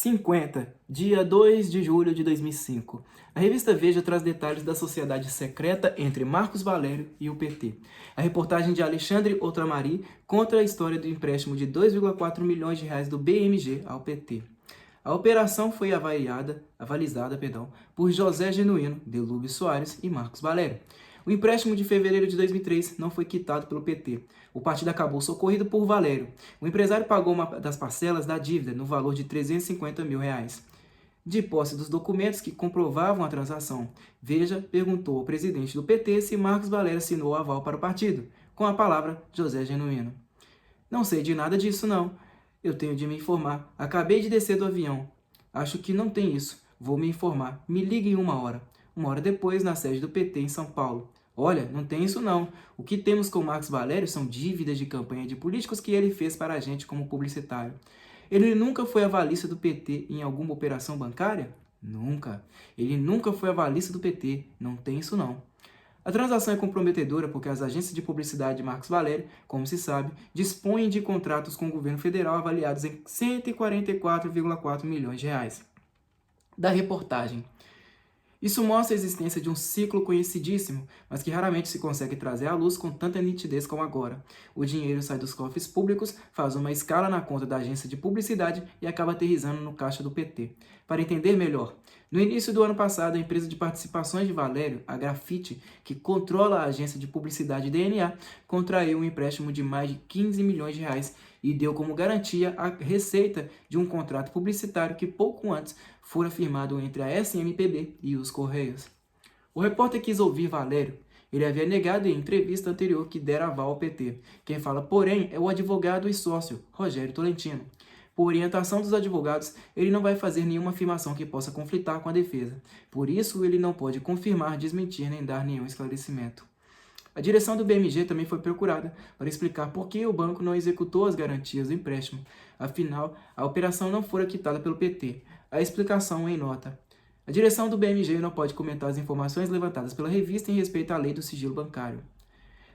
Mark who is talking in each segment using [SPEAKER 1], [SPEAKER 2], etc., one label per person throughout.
[SPEAKER 1] 50, dia 2 de julho de 2005. A revista Veja traz detalhes da sociedade secreta entre Marcos Valério e o PT. A reportagem de Alexandre Outramari conta a história do empréstimo de 2,4 milhões de reais do BMG ao PT. A operação foi avalizada por José Genuíno, Delúbio Soares e Marcos Valério. O empréstimo de fevereiro de 2003 não foi quitado pelo PT. O partido acabou socorrido por Valério. O empresário pagou uma das parcelas da dívida no valor de R$ 350 mil. De posse dos documentos que comprovavam a transação, Veja perguntou ao presidente do PT se Marcos Valério assinou o aval para o partido, com a palavra José Genuíno. Não sei de nada disso, não. Eu tenho de me informar. Acabei de descer do avião. Acho que não tem isso. Vou me informar. Me ligue em 1 hora. 1 hora depois, na sede do PT em São Paulo. Olha, não tem isso não. O que temos com Marcos Valério são dívidas de campanha de políticos que ele fez para a gente como publicitário. Ele nunca foi avalista do PT em alguma operação bancária? Nunca. Ele nunca foi avalista do PT. Não tem isso não. A transação é comprometedora porque as agências de publicidade de Marcos Valério, como se sabe, dispõem de contratos com o governo federal avaliados em 144,4 milhões de reais. Da reportagem. Isso mostra a existência de um ciclo conhecidíssimo, mas que raramente se consegue trazer à luz com tanta nitidez como agora. O dinheiro sai dos cofres públicos, faz uma escala na conta da agência de publicidade e acaba aterrissando no caixa do PT. Para entender melhor, no início do ano passado, a empresa de participações de Valério, a Grafite, que controla a agência de publicidade DNA, contraiu um empréstimo de mais de 15 milhões de reais e deu como garantia a receita de um contrato publicitário que pouco antes fora firmado entre a SMPB e os Correios. O repórter quis ouvir Valério. Ele havia negado em entrevista anterior que dera aval ao PT. Quem fala, porém, é o advogado e sócio, Rogério Tolentino. Por orientação dos advogados, ele não vai fazer nenhuma afirmação que possa conflitar com a defesa. Por isso, ele não pode confirmar, desmentir nem dar nenhum esclarecimento. A direção do BMG também foi procurada para explicar por que o banco não executou as garantias do empréstimo. Afinal, a operação não fora quitada pelo PT. A explicação em nota. A direção do BMG não pode comentar as informações levantadas pela revista em respeito à lei do sigilo bancário.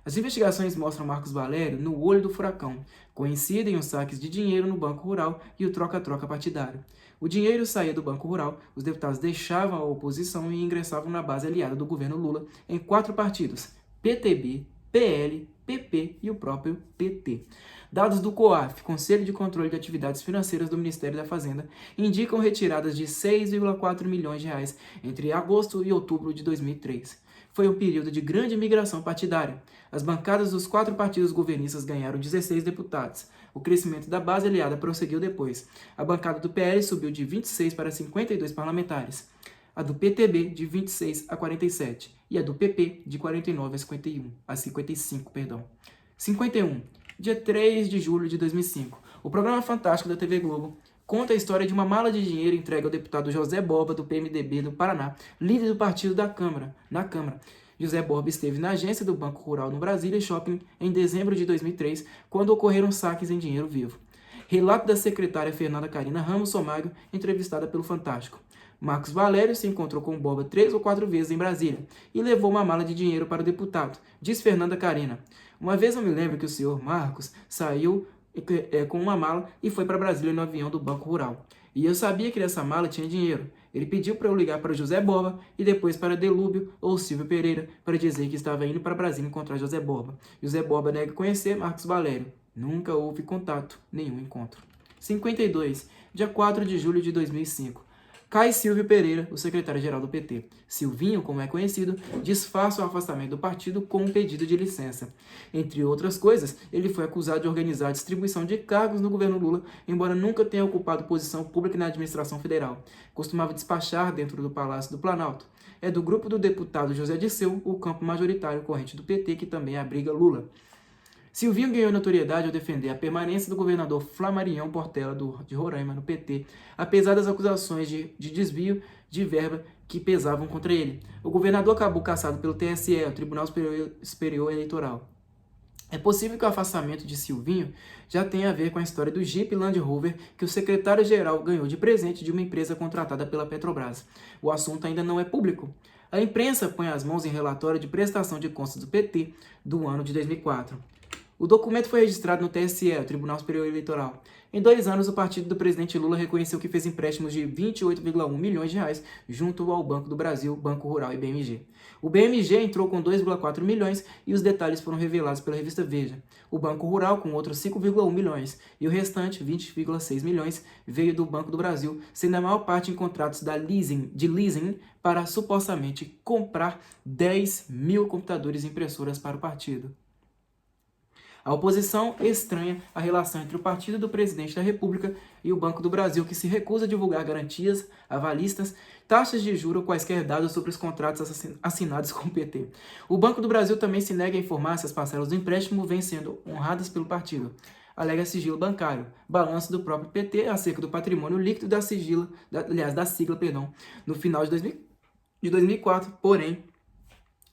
[SPEAKER 1] As investigações mostram Marcos Valério no olho do furacão, coincidem os saques de dinheiro no Banco Rural e o troca-troca partidário. O dinheiro saía do Banco Rural, os deputados deixavam a oposição e ingressavam na base aliada do governo Lula em 4 partidos, PTB, PL, PP e o próprio PT. Dados do COAF, Conselho de Controle de Atividades Financeiras do Ministério da Fazenda, indicam retiradas de 6,4 milhões de reais entre agosto e outubro de 2003. Foi um período de grande migração partidária. As bancadas dos 4 partidos governistas ganharam 16 deputados. O crescimento da base aliada prosseguiu depois. A bancada do PL subiu de 26 para 52 parlamentares. A do PTB de 26 a 47 e a do PP de 49 a 55. 51. Dia 3 de julho de 2005. O programa Fantástico da TV Globo conta a história de uma mala de dinheiro entregue ao deputado José Borba, do PMDB do Paraná, líder do partido na Câmara. José Borba esteve na agência do Banco Rural no Brasília Shopping em dezembro de 2003, quando ocorreram saques em dinheiro vivo. Relato da secretária Fernanda Carina Ramos Somagro, entrevistada pelo Fantástico. Marcos Valério se encontrou com Borba 3 ou 4 vezes em Brasília e levou uma mala de dinheiro para o deputado, diz Fernanda Carina. Uma vez eu me lembro que o senhor Marcos saiu com uma mala e foi para Brasília no avião do Banco Rural. E eu sabia que nessa mala tinha dinheiro. Ele pediu para eu ligar para José Borba e depois para Delúbio ou Silvio Pereira para dizer que estava indo para Brasília encontrar José Borba. José Borba nega conhecer Marcos Valério. Nunca houve contato, nenhum encontro. 52. Dia 4 de julho de 2005. Cai Silvio Pereira, o secretário-geral do PT. Silvinho, como é conhecido, disfarça o afastamento do partido com um pedido de licença. Entre outras coisas, ele foi acusado de organizar a distribuição de cargos no governo Lula, embora nunca tenha ocupado posição pública na administração federal. Costumava despachar dentro do Palácio do Planalto. É do grupo do deputado José Dirceu, o campo majoritário corrente do PT, que também abriga Lula. Silvinho ganhou notoriedade ao defender a permanência do governador Flamarião Portela de Roraima no PT, apesar das acusações de desvio de verba que pesavam contra ele. O governador acabou cassado pelo TSE, o Tribunal Superior Eleitoral. É possível que o afastamento de Silvinho já tenha a ver com a história do Jeep Land Rover que o secretário-geral ganhou de presente de uma empresa contratada pela Petrobras. O assunto ainda não é público. A imprensa põe as mãos em relatório de prestação de contas do PT do ano de 2004. O documento foi registrado no TSE, o Tribunal Superior Eleitoral. Em 2 anos, o partido do presidente Lula reconheceu que fez empréstimos de 28,1 milhões de reais junto ao Banco do Brasil, Banco Rural e BMG. O BMG entrou com 2,4 milhões e os detalhes foram revelados pela revista Veja. O Banco Rural, com outros 5,1 milhões, e o restante, 20,6 milhões, veio do Banco do Brasil, sendo a maior parte em contratos de leasing para supostamente comprar 10 mil computadores e impressoras para o partido. A oposição estranha a relação entre o partido do presidente da República e o Banco do Brasil, que se recusa a divulgar garantias, avalistas, taxas de juros ou quaisquer dados sobre os contratos assinados com o PT. O Banco do Brasil também se nega a informar se as parcelas do empréstimo vêm sendo honradas pelo partido. Alega sigilo bancário, balanço do próprio PT acerca do patrimônio líquido da sigla, no final de 2004, porém,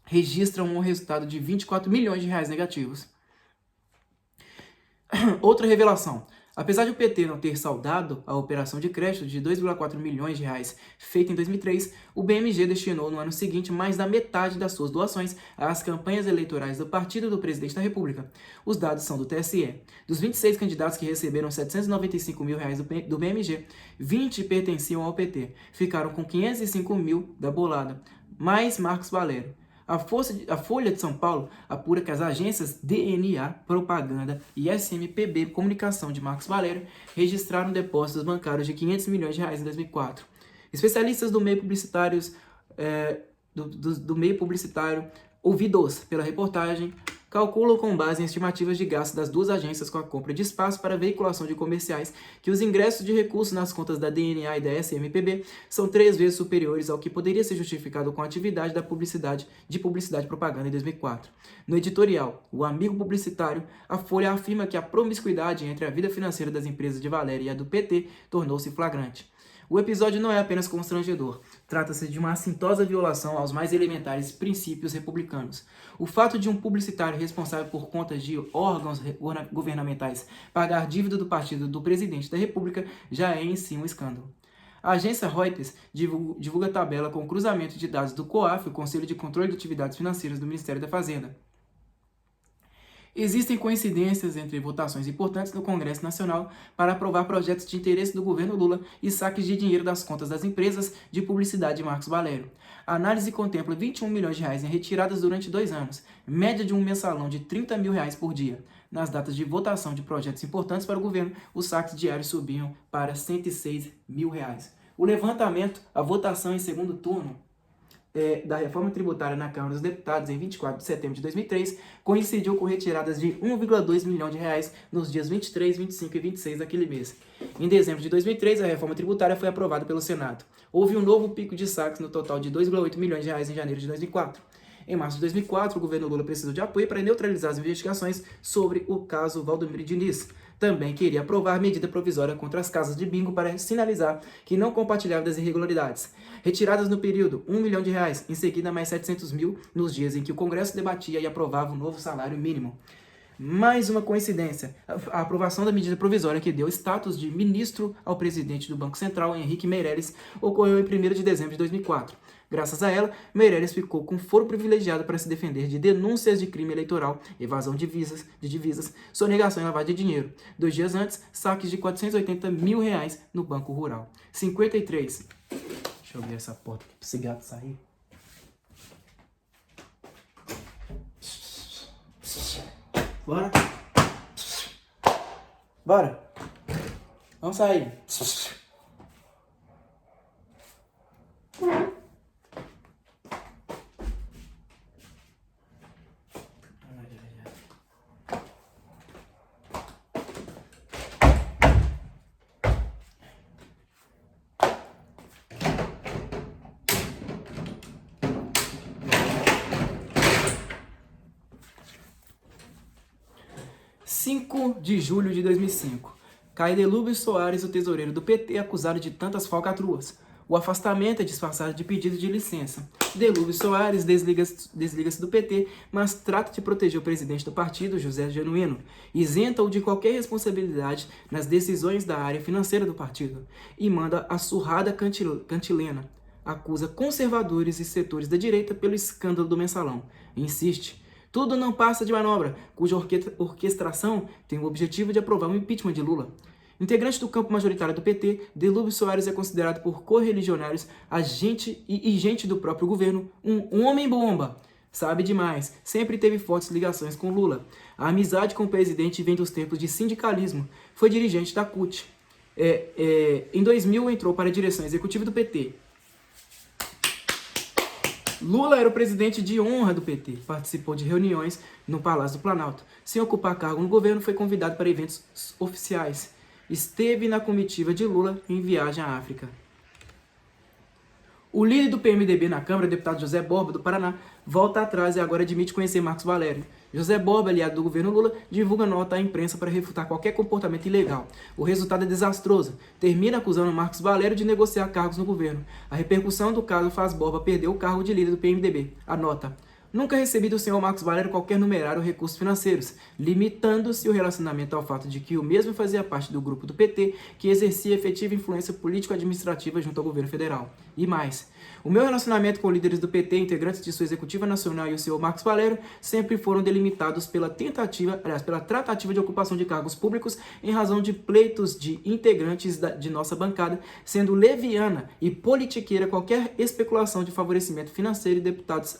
[SPEAKER 1] registra um resultado de 24 milhões de reais negativos. Outra revelação. Apesar de o PT não ter saldado a operação de crédito de 2,4 milhões de reais feita em 2003, o BMG destinou no ano seguinte mais da metade das suas doações às campanhas eleitorais do partido do presidente da República. Os dados são do TSE. Dos 26 candidatos que receberam 795 mil reais do BMG, 20 pertenciam ao PT. Ficaram com 505 mil da bolada, mais Marcos Valério. A Folha de São Paulo apura que as agências DNA Propaganda e SMPB Comunicação de Marcos Valério registraram depósitos bancários de 500 milhões de reais em 2004. Especialistas do meio publicitário, ouvidos pela reportagem, calculam com base em estimativas de gastos das duas agências com a compra de espaço para veiculação de comerciais que os ingressos de recursos nas contas da DNA e da SMPB são 3 vezes superiores ao que poderia ser justificado com a atividade da publicidade e propaganda em 2004. No editorial, o amigo publicitário, a Folha afirma que a promiscuidade entre a vida financeira das empresas de Valério e a do PT tornou-se flagrante. O episódio não é apenas constrangedor, trata-se de uma assintosa violação aos mais elementares princípios republicanos. O fato de um publicitário responsável por contas de órgãos governamentais pagar dívida do partido do presidente da República já é em si um escândalo. A agência Reuters divulga tabela com cruzamento de dados do COAF, o Conselho de Controle de Atividades Financeiras do Ministério da Fazenda. Existem coincidências entre votações importantes no Congresso Nacional para aprovar projetos de interesse do governo Lula e saques de dinheiro das contas das empresas de publicidade de Marcos Valério. A análise contempla 21 milhões de reais em retiradas durante 2 anos, média de um mensalão de 30 mil reais por dia. Nas datas de votação de projetos importantes para o governo, os saques diários subiam para 106 mil reais. O levantamento, a votação em segundo turno da reforma tributária na Câmara dos Deputados em 24 de setembro de 2003 coincidiu com retiradas de 1,2 milhão de reais nos dias 23, 25 e 26 daquele mês. Em dezembro de 2003, a reforma tributária foi aprovada pelo Senado. Houve um novo pico de saques no total de 2,8 milhões de reais em janeiro de 2004. Em março de 2004, o governo Lula precisou de apoio para neutralizar as investigações sobre o caso Valdomiro Diniz. Também queria aprovar medida provisória contra as casas de bingo para sinalizar que não compartilhava das irregularidades. Retiradas no período, 1 milhão de reais, em seguida mais 700 mil nos dias em que o Congresso debatia e aprovava o novo salário mínimo. Mais uma coincidência, a aprovação da medida provisória que deu status de ministro ao presidente do Banco Central, Henrique Meirelles, ocorreu em 1º de dezembro de 2004. Graças a ela, Meirelles ficou com foro privilegiado para se defender de denúncias de crime eleitoral, evasão de divisas, sonegação e lavagem de dinheiro. 2 dias antes, saques de 480 mil reais no Banco Rural. 53. Deixa eu ver essa porta aqui para esse gato sair. Bora? Bora? Vamos sair. (5 de julho de 2005. Cai Delúbio Soares, o tesoureiro do PT, acusado de tantas falcatruas. O afastamento é disfarçado de pedido de licença. Delúbio Soares desliga-se do PT, mas trata de proteger o presidente do partido, José Genuíno. Isenta-o de qualquer responsabilidade nas decisões da área financeira do partido. E manda a surrada cantilena. Acusa conservadores e setores da direita pelo escândalo do mensalão. Insiste. Tudo não passa de manobra, cuja orquestração tem o objetivo de aprovar o impeachment de Lula. Integrante do campo majoritário do PT, Delúbio Soares é considerado por correligionários agente e gente do próprio governo, um homem-bomba. Sabe demais, sempre teve fortes ligações com Lula. A amizade com o presidente vem dos tempos de sindicalismo. Foi dirigente da CUT. Em 2000 entrou para a direção executiva do PT. Lula era o presidente de honra do PT, participou de reuniões no Palácio do Planalto. Sem ocupar cargo no governo, foi convidado para eventos oficiais. Esteve na comitiva de Lula em viagem à África. O líder do PMDB na Câmara, deputado José Borba, do Paraná, volta atrás e agora admite conhecer Marcos Valério. José Borba, aliado do governo Lula, divulga nota à imprensa para refutar qualquer comportamento ilegal. O resultado é desastroso. Termina acusando Marcos Valério de negociar cargos no governo. A repercussão do caso faz Borba perder o cargo de líder do PMDB. A nota: nunca recebi do senhor Marcos Valério qualquer numerário ou recursos financeiros, limitando-se o relacionamento ao fato de que o mesmo fazia parte do grupo do PT, que exercia efetiva influência político-administrativa junto ao governo federal. E mais, o meu relacionamento com líderes do PT, integrantes de sua executiva nacional e o senhor Marcos Valério, sempre foram delimitados pela tratativa de ocupação de cargos públicos em razão de pleitos de integrantes de nossa bancada, sendo leviana e politiqueira qualquer especulação de favorecimento financeiro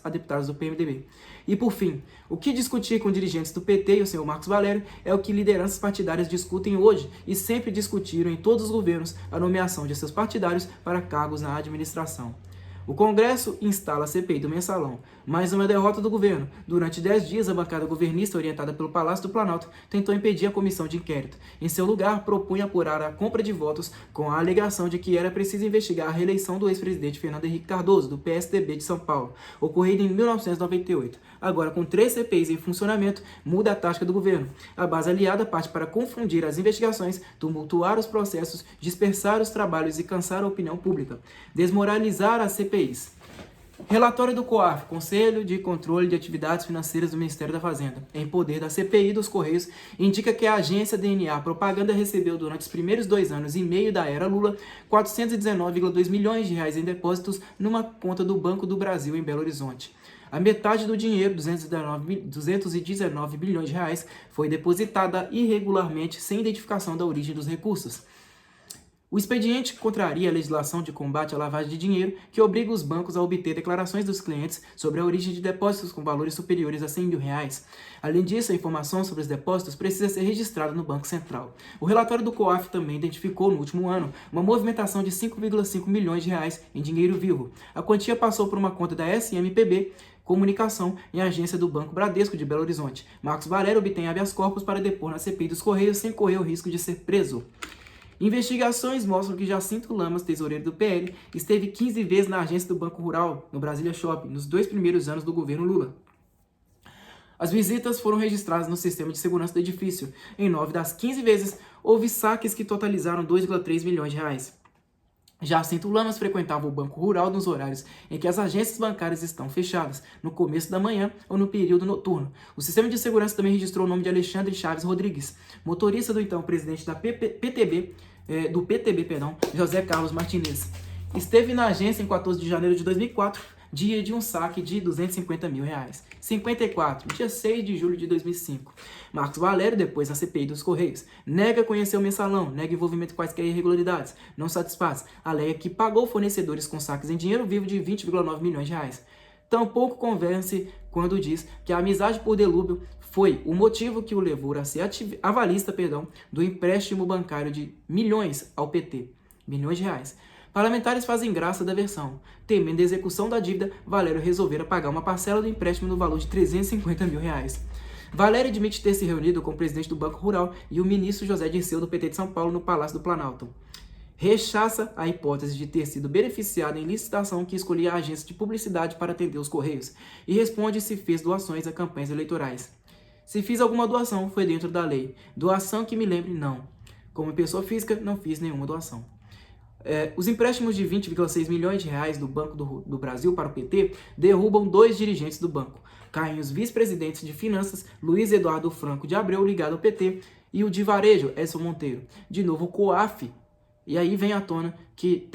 [SPEAKER 1] a deputados do PMDB. E por fim, o que discutir com dirigentes do PT e o senhor Marcos Valério é o que lideranças partidárias discutem hoje e sempre discutiram em todos os governos: a nomeação de seus partidários para cargos na administração. O Congresso instala a CPI do Mensalão. Mais uma derrota do governo. Durante 10 dias, a bancada governista, orientada pelo Palácio do Planalto, tentou impedir a comissão de inquérito. Em seu lugar, propunha apurar a compra de votos com a alegação de que era preciso investigar a reeleição do ex-presidente Fernando Henrique Cardoso, do PSDB de São Paulo, ocorrida em 1998. Agora, com 3 CPIs em funcionamento, muda a tática do governo. A base aliada parte para confundir as investigações, tumultuar os processos, dispersar os trabalhos e cansar a opinião pública. Desmoralizar as CPIs. Relatório do COAF, Conselho de Controle de Atividades Financeiras do Ministério da Fazenda, em poder da CPI dos Correios, indica que a agência DNA Propaganda recebeu durante os primeiros 2 anos e meio da era Lula R$ 419,2 milhões em depósitos numa conta do Banco do Brasil em Belo Horizonte. A metade do dinheiro, 219 bilhões de reais, foi depositada irregularmente sem identificação da origem dos recursos. O expediente contraria a legislação de combate à lavagem de dinheiro, que obriga os bancos a obter declarações dos clientes sobre a origem de depósitos com valores superiores a R$ 100 mil. Além disso, a informação sobre os depósitos precisa ser registrada no Banco Central. O relatório do COAF também identificou, no último ano, uma movimentação de R$ 5,5 milhões em dinheiro vivo. A quantia passou por uma conta da SMPB Comunicação em agência do Banco Bradesco de Belo Horizonte. Marcos Valério obtém habeas corpus para depor na CPI dos Correios sem correr o risco de ser preso. Investigações mostram que Jacinto Lamas, tesoureiro do PL, esteve 15 vezes na agência do Banco Rural, no Brasília Shopping, nos 2 primeiros anos do governo Lula. As visitas foram registradas no sistema de segurança do edifício. Em 9 das 15 vezes, houve saques que totalizaram R$ 2,3 milhões. Jacinto Lamas frequentava o Banco Rural nos horários em que as agências bancárias estão fechadas, no começo da manhã ou no período noturno. O sistema de segurança também registrou o nome de Alexandre Chaves Rodrigues, motorista do então presidente da PTB, José Carlos Martinez. Esteve na agência em 14 de janeiro de 2004, dia de um saque de R$ 250 mil. 54, dia 6 de julho de 2005. Marcos Valério, depois na CPI dos Correios, nega conhecer o mensalão, nega envolvimento em quaisquer irregularidades, não satisfaz, alega que pagou fornecedores com saques em dinheiro vivo de R$ 20,9 milhões. Tampouco convence quando diz que a amizade por Delúbio foi o motivo que o levou a ser avalista do empréstimo bancário de milhões ao PT. Milhões de reais. Parlamentares fazem graça da versão. Temendo a execução da dívida, Valério resolvera pagar uma parcela do empréstimo no valor de R$ 350 mil. Valério admite ter se reunido com o presidente do Banco Rural e o ministro José Dirceu do PT de São Paulo no Palácio do Planalto. Rechaça a hipótese de ter sido beneficiado em licitação que escolhia a agência de publicidade para atender os Correios e responde se fez doações a campanhas eleitorais. Se fiz alguma doação, foi dentro da lei. Doação que me lembre, não. Como pessoa física, não fiz nenhuma doação. Os empréstimos de R$ 20,6 milhões do Banco do Brasil para o PT derrubam 2 dirigentes do banco. Caem os vice-presidentes de Finanças, Luiz Eduardo Franco de Abreu, ligado ao PT, e o de Varejo, Edson Monteiro. De novo, o COAF E aí vem à tona que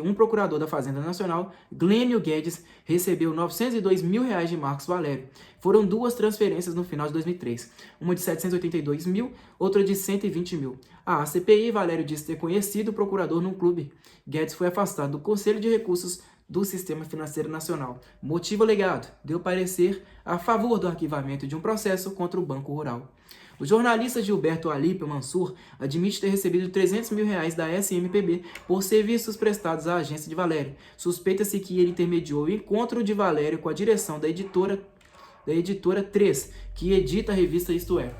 [SPEAKER 1] um procurador da Fazenda Nacional, Glênio Guedes, recebeu R$ 902 mil de Marcos Valério. Foram duas transferências no final de 2003, uma de 782 mil, outra de 120 mil. A CPI, Valério disse ter conhecido o procurador num clube. Guedes foi afastado do Conselho de Recursos do Sistema Financeiro Nacional. Motivo alegado: deu parecer a favor do arquivamento de um processo contra o Banco Rural. O jornalista Gilberto Alípio Mansur admite ter recebido R$ 300 mil da SMPB por serviços prestados à agência de Valério. Suspeita-se que ele intermediou o encontro de Valério com a direção da editora 3, que edita a revista Isto É,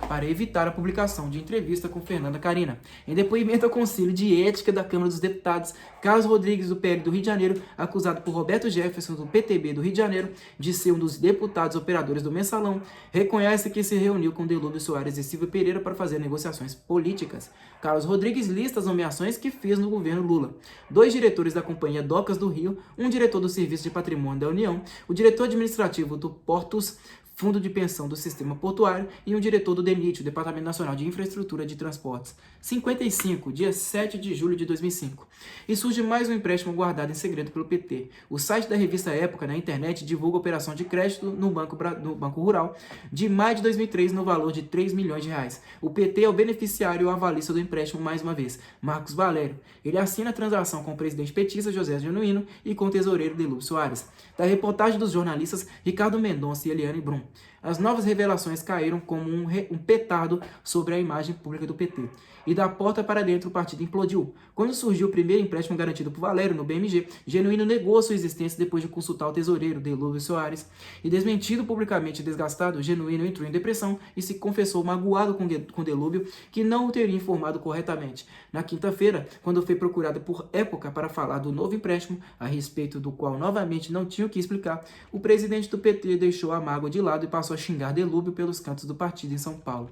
[SPEAKER 1] para evitar a publicação de entrevista com Fernanda Carina. Em depoimento ao Conselho de Ética da Câmara dos Deputados, Carlos Rodrigues, do PL do Rio de Janeiro, acusado por Roberto Jefferson, do PTB do Rio de Janeiro, de ser um dos deputados operadores do Mensalão, reconhece que se reuniu com Delúbio Soares e Silvio Pereira para fazer negociações políticas. Carlos Rodrigues lista as nomeações que fez no governo Lula: 2 diretores da Companhia Docas do Rio, um diretor do Serviço de Patrimônio da União, o diretor administrativo do Portos, Fundo de Pensão do Sistema Portuário, e um diretor do DENIT, o Departamento Nacional de Infraestrutura de Transportes. 55, dia 7 de julho de 2005. E surge mais um empréstimo guardado em segredo pelo PT. O site da revista Época, na internet, divulga a operação de crédito no Banco Rural de maio de 2003 no valor de R$ 3 milhões. O PT é o beneficiário e o avalista do empréstimo mais uma vez, Marcos Valério. Ele assina a transação com o presidente petista José Genuíno e com o tesoureiro Delúbio Soares. Da reportagem dos jornalistas Ricardo Mendonça e Eliane Brum. As novas revelações caíram como um petardo sobre a imagem pública do PT. E da porta para dentro o partido implodiu. Quando surgiu o primeiro empréstimo garantido por Valério no BMG, Genuíno negou sua existência depois de consultar o tesoureiro, Delúbio Soares. E desmentido publicamente e desgastado, Genuíno entrou em depressão e se confessou magoado com Delúbio, que não o teria informado corretamente. Na quinta-feira, quando foi procurado por Época para falar do novo empréstimo, a respeito do qual novamente não tinha o que explicar, o presidente do PT deixou a mágoa de lado e passou a xingar Delúbio pelos cantos do partido em São Paulo.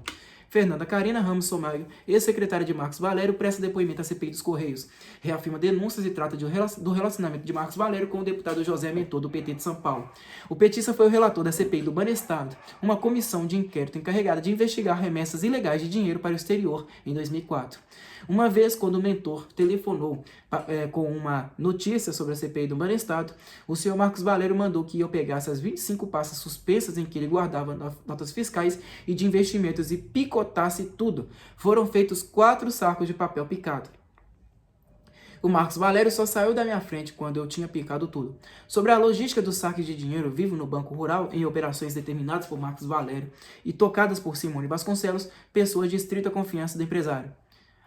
[SPEAKER 1] Fernanda Carina Ramos Somaio, ex-secretária de Marcos Valério, presta depoimento à CPI dos Correios. Reafirma denúncias e trata do relacionamento de Marcos Valério com o deputado José Mentor, do PT de São Paulo. O petista foi o relator da CPI do Banestado, uma comissão de inquérito encarregada de investigar remessas ilegais de dinheiro para o exterior em 2004. Uma vez, quando o Mentor telefonou com uma notícia sobre a CPI do Banestado, o senhor Marcos Valério mandou que eu pegasse as 25 pastas suspensas em que ele guardava notas fiscais e de investimentos e picotasse tudo. Foram feitos 4 sacos de papel picado. O Marcos Valério só saiu da minha frente quando eu tinha picado tudo. Sobre a logística dos saques de dinheiro vivo no Banco Rural, em operações determinadas por Marcos Valério e tocadas por Simone Vasconcelos, pessoa de estrita confiança do empresário.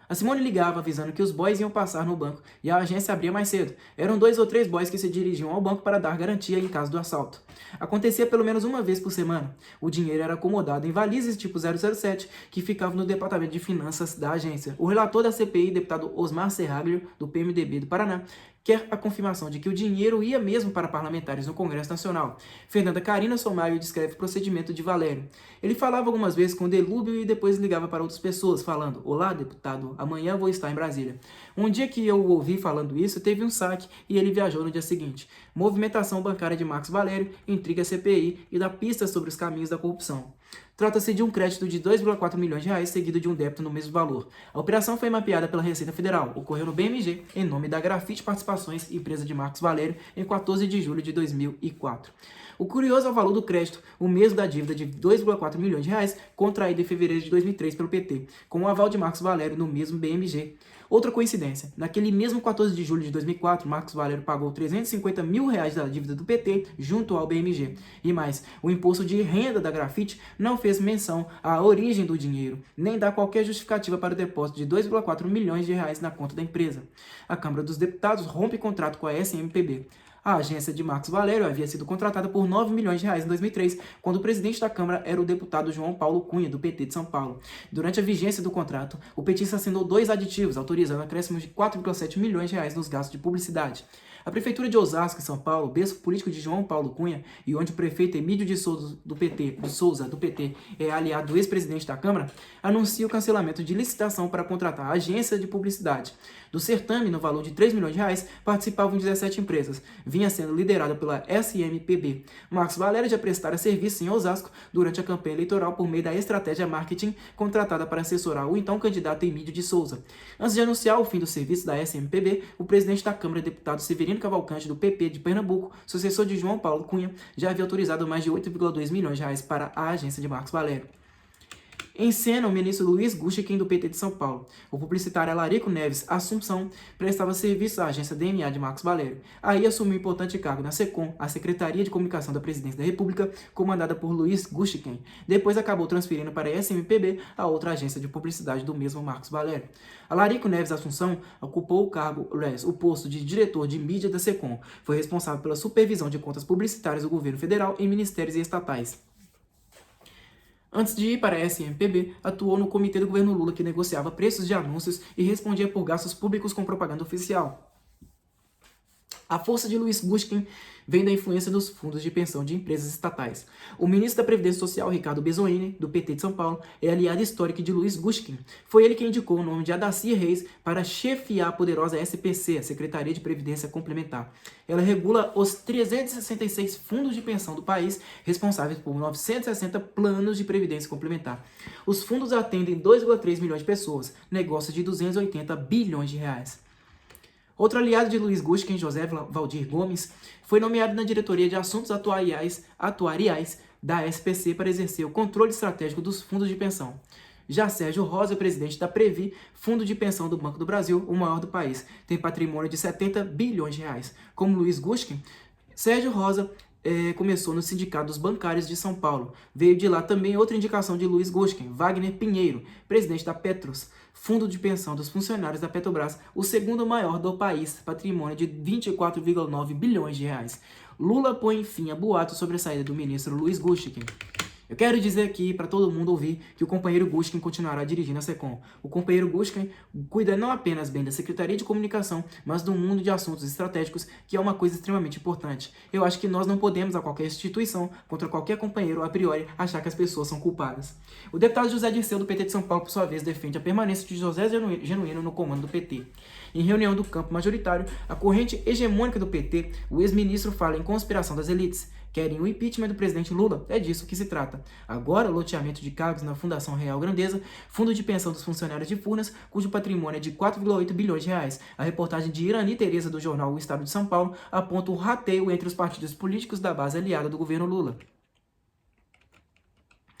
[SPEAKER 1] A Simone ligava avisando que os boys iam passar no banco e a agência abria mais cedo. Eram 2 ou 3 boys que se dirigiam ao banco para dar garantia em caso do assalto. Acontecia pelo menos uma vez por semana. O dinheiro era acomodado em valizes tipo 007 que ficavam no departamento de finanças da agência. O relator da CPI, deputado Osmar Serraglio, do PMDB do Paraná, quer a confirmação de que o dinheiro ia mesmo para parlamentares no Congresso Nacional. Fernanda Carina Somaio descreve o procedimento de Valério. Ele falava algumas vezes com Delúbio e depois ligava para outras pessoas, falando: "Olá, deputado, amanhã vou estar em Brasília." Um dia que eu o ouvi falando isso, teve um saque e ele viajou no dia seguinte. Movimentação bancária de Marcos Valério, intriga CPI e dá pistas sobre os caminhos da corrupção. Trata-se de um crédito de R$ 2,4 milhões, seguido de um débito no mesmo valor. A operação foi mapeada pela Receita Federal. Ocorreu no BMG, em nome da Grafite Participações, empresa de Marcos Valério, em 14 de julho de 2004. O curioso é o valor do crédito, o mesmo da dívida de R$ 2,4 milhões, contraída em fevereiro de 2003 pelo PT, com o aval de Marcos Valério no mesmo BMG. Outra coincidência, naquele mesmo 14 de julho de 2004, Marcos Valério pagou R$ 350 mil da dívida do PT junto ao BMG. E mais, o imposto de renda da Grafite não fez menção à origem do dinheiro, nem dá qualquer justificativa para o depósito de R$ 2,4 milhões na conta da empresa. A Câmara dos Deputados rompe contrato com a SMPB. A agência de Marcos Valério havia sido contratada por R$ 9 milhões em 2003, quando o presidente da Câmara era o deputado João Paulo Cunha, do PT de São Paulo. Durante a vigência do contrato, o petista assinou 2 aditivos, autorizando acréscimos de R$ 4,7 milhões nos gastos de publicidade. A Prefeitura de Osasco, em São Paulo, berço político de João Paulo Cunha, e onde o prefeito Emílio de Souza, do PT, é aliado do ex-presidente da Câmara, anuncia o cancelamento de licitação para contratar a agência de publicidade. Do certame, no valor de R$ 3 milhões, participavam 17 empresas. Vinha sendo liderada pela SMPB. Marcos Valério já prestara serviço em Osasco durante a campanha eleitoral por meio da estratégia marketing contratada para assessorar o então candidato Emílio de Souza. Antes de anunciar o fim do serviço da SMPB, o presidente da Câmara, deputado Severino Cavalcante, do PP de Pernambuco, sucessor de João Paulo Cunha, já havia autorizado mais de R$ 8,2 milhões para a agência de Marcos Valério. Em cena, o ministro Luiz Guschiken, do PT de São Paulo. O publicitário Alarico Neves Assumpção prestava serviço à agência DNA de Marcos Valério. Aí assumiu importante cargo na SECOM, a Secretaria de Comunicação da Presidência da República, comandada por Luiz Guschiken. Depois acabou transferindo para a SMPB, a outra agência de publicidade do mesmo Marcos Valério. Alarico Neves Assumpção ocupou o posto de diretor de mídia da SECOM. Foi responsável pela supervisão de contas publicitárias do governo federal em ministérios e estatais. Antes de ir para a SMPB, atuou no comitê do governo Lula, que negociava preços de anúncios e respondia por gastos públicos com propaganda oficial. A força de Luiz Guschiken vem da influência dos fundos de pensão de empresas estatais. O ministro da Previdência Social, Ricardo Bezzoini, do PT de São Paulo, é aliado histórico de Luiz Guschiken. Foi ele quem indicou o nome de Adacy Reis para chefiar a poderosa SPC, a Secretaria de Previdência Complementar. Ela regula os 366 fundos de pensão do país, responsáveis por 960 planos de previdência complementar. Os fundos atendem 2,3 milhões de pessoas, negócio de 280 bilhões de reais. Outro aliado de Luiz Guschiken, José Valdir Gomes, foi nomeado na diretoria de assuntos atuariais da SPC para exercer o controle estratégico dos fundos de pensão. Já Sérgio Rosa, presidente da Previ, fundo de pensão do Banco do Brasil, o maior do país, tem patrimônio de 70 bilhões de reais. Como Luiz Guschiken, Sérgio Rosa começou no Sindicato dos Bancários de São Paulo. Veio de lá também outra indicação de Luiz Guschiken, Wagner Pinheiro, presidente da Petros, fundo de pensão dos funcionários da Petrobras, o segundo maior do país, patrimônio de 24,9 bilhões de reais. Lula põe fim a boatos sobre a saída do ministro Luiz Guschiken. Eu quero dizer aqui para todo mundo ouvir que o companheiro Guschiken continuará dirigindo a SECOM. O companheiro Guschiken cuida não apenas bem da Secretaria de Comunicação, mas do mundo de assuntos estratégicos, que é uma coisa extremamente importante. Eu acho que nós não podemos, a qualquer instituição, contra qualquer companheiro, a priori, achar que as pessoas são culpadas. O deputado José Dirceu, do PT de São Paulo, por sua vez, defende a permanência de José Genuíno no comando do PT. Em reunião do campo majoritário, a corrente hegemônica do PT, o ex-ministro fala em conspiração das elites. Querem o impeachment do presidente Lula, é disso que se trata. Agora, loteamento de cargos na Fundação Real Grandeza, fundo de pensão dos funcionários de Furnas, cujo patrimônio é de 4,8 bilhões de reais. A reportagem de Irani Tereza, do jornal O Estado de São Paulo, aponta o rateio entre os partidos políticos da base aliada do governo Lula.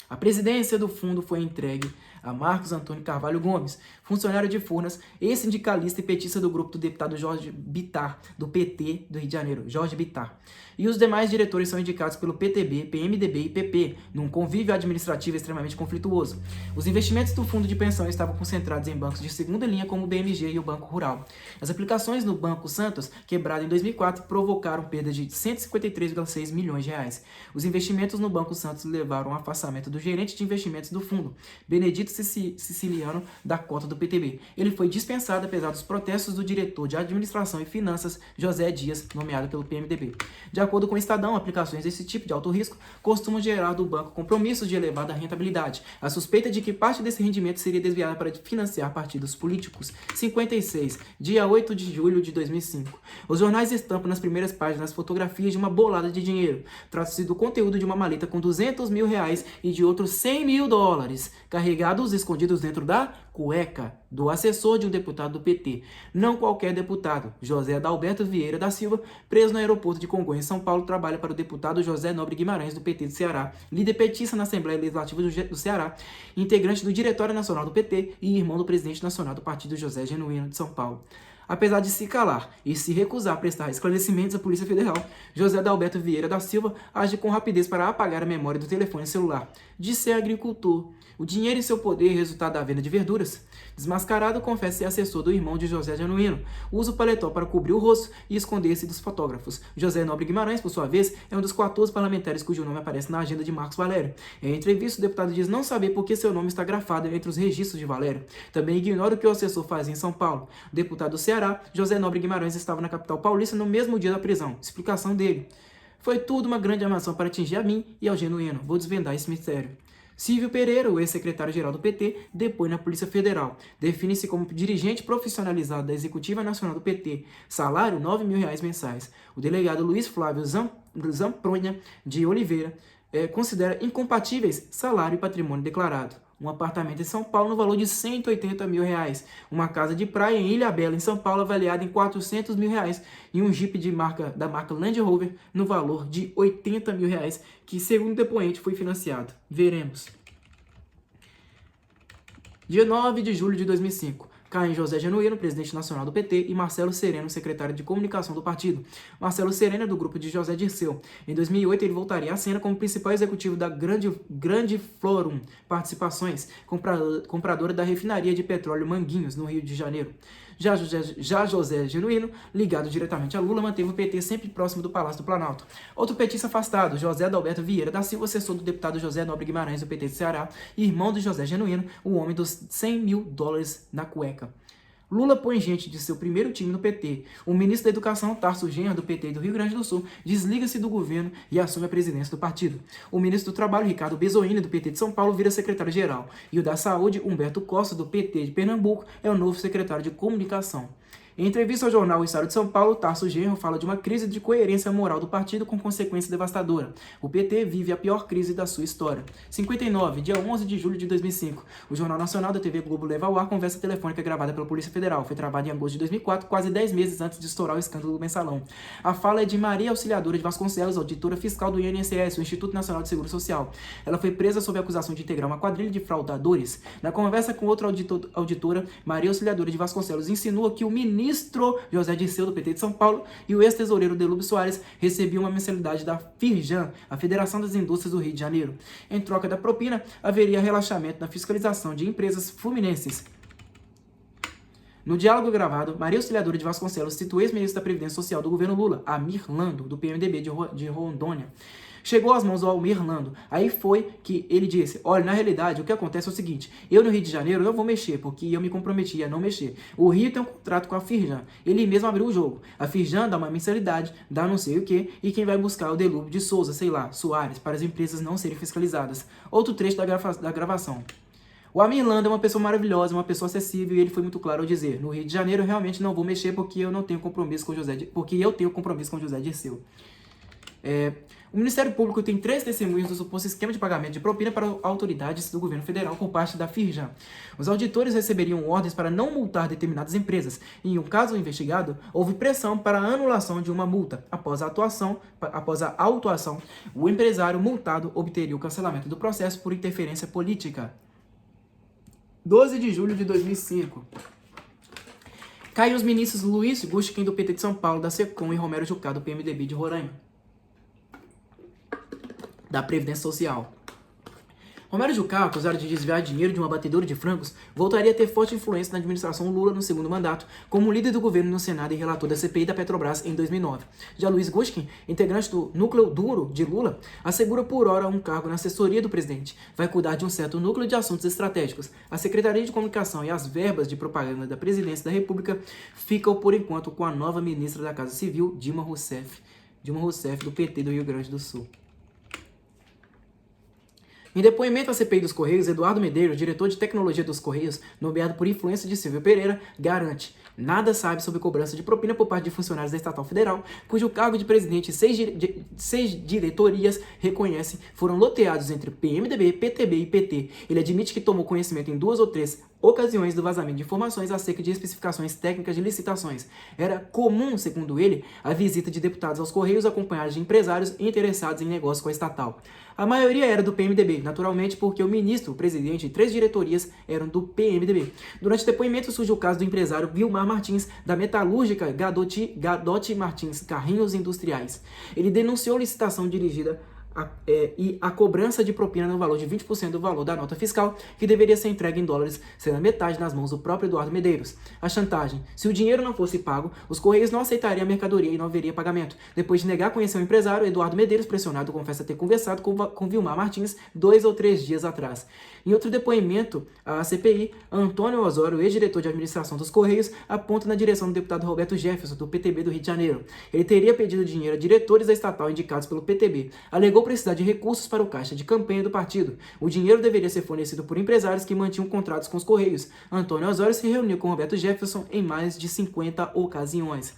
[SPEAKER 1] A presidência do fundo foi entregue a Marcos Antônio Carvalho Gomes, funcionário de Furnas, ex-sindicalista e petista do grupo do deputado Jorge Bittar, do PT do Rio de Janeiro, Jorge Bittar. E os demais diretores são indicados pelo PTB, PMDB e PP, num convívio administrativo extremamente conflituoso. Os investimentos do fundo de pensão estavam concentrados em bancos de segunda linha como o BMG e o Banco Rural. As aplicações no Banco Santos, quebrado em 2004, provocaram perda de 153,6 milhões de reais. Os investimentos no Banco Santos levaram ao afastamento do gerente de investimentos do fundo, Benedito Siciliano, da cota do PTB. Ele foi dispensado apesar dos protestos do diretor de Administração e Finanças, José Dias, nomeado pelo PMDB. De acordo com o Estadão, aplicações desse tipo de alto risco costumam gerar do banco compromissos de elevada rentabilidade. A suspeita de que parte desse rendimento seria desviada para financiar partidos políticos. 56, dia 8 de julho de 2005. Os jornais estampam nas primeiras páginas fotografias de uma bolada de dinheiro. Trata-se do conteúdo de uma maleta com 200 mil reais e de outros 100 mil dólares, carregados escondidos dentro da cueca do assessor de um deputado do PT. Não qualquer deputado. José Adalberto Vieira da Silva, preso no aeroporto de Congonhas, São Paulo, trabalha para o deputado José Nobre Guimarães, do PT do Ceará, líder petista na Assembleia Legislativa do Ceará, integrante do Diretório Nacional do PT e irmão do presidente nacional do partido José Genuíno de São Paulo. Apesar de se calar e se recusar a prestar esclarecimentos à Polícia Federal, José Adalberto Vieira da Silva age com rapidez para apagar a memória do telefone celular. De ser agricultor, O dinheiro em seu poder, resultado da venda de verduras. Desmascarado, confessa ser assessor do irmão de José Genuíno. Usa o paletó para cobrir o rosto e esconder-se dos fotógrafos. José Nobre Guimarães, por sua vez, é um dos 14 parlamentares cujo nome aparece na agenda de Marcos Valério. Em entrevista, o deputado diz não saber por que seu nome está grafado entre os registros de Valério. Também ignora o que o assessor fazia em São Paulo. O deputado do Ceará, José Nobre Guimarães, estava na capital paulista no mesmo dia da prisão. Explicação dele. Foi tudo uma grande armação para atingir a mim e ao Genuíno. Vou desvendar esse mistério. Silvio Pereira, o ex-secretário-geral do PT, depõe na Polícia Federal. Define-se como dirigente profissionalizado da Executiva Nacional do PT. Salário, R$ 9.000 mensais. O delegado Luiz Flávio Zampronha de Oliveira considera incompatíveis salário e patrimônio declarado. Um apartamento em São Paulo no valor de R$ 180 mil. Uma casa de praia em Ilhabela, em São Paulo, avaliada em R$ 400 mil. E um Jeep da marca Land Rover no valor de R$ 80 mil, que, segundo o depoente, foi financiado. Veremos. Dia 9 de julho de 2005. Caem José Genuíno, presidente nacional do PT, e Marcelo Sereno, secretário de comunicação do partido. Marcelo Sereno é do grupo de José Dirceu. Em 2008, ele voltaria à cena como principal executivo da Grande Florum Participações, compradora da refinaria de petróleo Manguinhos, no Rio de Janeiro. Já José Genuíno, ligado diretamente a Lula, manteve o PT sempre próximo do Palácio do Planalto. Outro petista afastado, José Adalberto Vieira da Silva, assessor do deputado José Nobre Guimarães, do PT de Ceará, e irmão de José Genuíno, o homem dos $100 mil na cueca. Lula põe gente de seu primeiro time no PT. O ministro da Educação, Tarso Genro, do PT do Rio Grande do Sul, desliga-se do governo e assume a presidência do partido. O ministro do Trabalho, Ricardo Bezoini, do PT de São Paulo, vira secretário-geral. E o da Saúde, Humberto Costa, do PT de Pernambuco, é o novo secretário de Comunicação. Em entrevista ao jornal O Estado de São Paulo, Tarso Genro fala de uma crise de coerência moral do partido com consequência devastadora. O PT vive a pior crise da sua história. 59, dia 11 de julho de 2005. O Jornal Nacional da TV Globo leva ao ar conversa telefônica gravada pela Polícia Federal. Foi travada em agosto de 2004, quase 10 meses antes de estourar o escândalo do Mensalão. A fala é de Maria Auxiliadora de Vasconcelos, auditora fiscal do INSS, o Instituto Nacional de Seguro Social. Ela foi presa sob a acusação de integrar uma quadrilha de fraudadores. Na conversa com outra auditora, Maria Auxiliadora de Vasconcelos insinua que o ministro José Dirceu, do PT de São Paulo, e o ex-tesoureiro Delúbio Soares recebiam uma mensalidade da Firjan, a Federação das Indústrias do Rio de Janeiro. Em troca da propina, haveria relaxamento na fiscalização de empresas fluminenses. No diálogo gravado, Maria Auxiliadora de Vasconcelos cita o ex-ministro da Previdência Social do governo Lula, Amir Lando, do PMDB de Rondônia. Chegou às mãos do Almir Lando. Aí foi que ele disse, olha, na realidade, o que acontece é o seguinte, eu no Rio de Janeiro não vou mexer, porque eu me comprometi a não mexer. O Rio tem um contrato com a Firjan, ele mesmo abriu o jogo. A Firjan dá uma mensalidade, dá não sei o que, e quem vai buscar é o Delúbio de Souza, sei lá, Soares, para as empresas não serem fiscalizadas. Outro trecho da gravação. O Amir Lando é uma pessoa maravilhosa, uma pessoa acessível, e ele foi muito claro ao dizer, no Rio de Janeiro eu realmente não vou mexer porque eu tenho compromisso com José Dirceu. O Ministério Público tem 3 testemunhos do suposto esquema de pagamento de propina para autoridades do governo federal por parte da Firjan. Os auditores receberiam ordens para não multar determinadas empresas. Em um caso investigado, houve pressão para a anulação de uma multa. Após a autuação, o empresário multado obteria o cancelamento do processo por interferência política. 12 de julho de 2005. Caem os ministros Luiz Gustin, do PT de São Paulo, da SECOM, e Romero Jucá, do PMDB de Roraima, da Previdência Social. Romero Jucá, acusado de desviar dinheiro de um abatedor de frangos, voltaria a ter forte influência na administração Lula no segundo mandato, como líder do governo no Senado e relator da CPI da Petrobras em 2009. Já Luiz Gustin, integrante do núcleo duro de Lula, assegura por hora um cargo na assessoria do presidente. Vai cuidar de um certo núcleo de assuntos estratégicos. A Secretaria de Comunicação e as verbas de propaganda da Presidência da República ficam, por enquanto, com a nova ministra da Casa Civil, Dilma Rousseff, do PT do Rio Grande do Sul. Em depoimento à CPI dos Correios, Eduardo Medeiros, diretor de tecnologia dos Correios, nomeado por influência de Silvio Pereira, garante: nada sabe sobre cobrança de propina por parte de funcionários da estatal federal, cujo cargo de presidente e 6 diretorias reconhece foram loteados entre PMDB, PTB e PT. Ele admite que tomou conhecimento em 2 ou 3 ocasiões do vazamento de informações acerca de especificações técnicas de licitações. Era comum, segundo ele, a visita de deputados aos Correios acompanhados de empresários interessados em negócio com a estatal. A maioria era do PMDB, naturalmente porque o ministro, o presidente e 3 diretorias eram do PMDB. Durante o depoimento surge o caso do empresário Vilmar Martins, da metalúrgica Gadotti Martins Carrinhos Industriais. Ele denunciou licitação dirigida e a cobrança de propina no valor de 20% do valor da nota fiscal, que deveria ser entregue em dólares, sendo a metade nas mãos do próprio Eduardo Medeiros. A chantagem: se o dinheiro não fosse pago, os Correios não aceitariam a mercadoria e não haveria pagamento. Depois de negar conhecer o empresário, Eduardo Medeiros, pressionado, confessa ter conversado com Vilmar Martins 2 ou 3 dias atrás. Em outro depoimento à CPI, Antônio Osório, ex-diretor de administração dos Correios, aponta na direção do deputado Roberto Jefferson, do PTB do Rio de Janeiro. Ele teria pedido dinheiro a diretores da estatal indicados pelo PTB. Alegou precisar de recursos para o caixa de campanha do partido. O dinheiro deveria ser fornecido por empresários que mantinham contratos com os Correios. Antônio Osório se reuniu com Roberto Jefferson em mais de 50 ocasiões.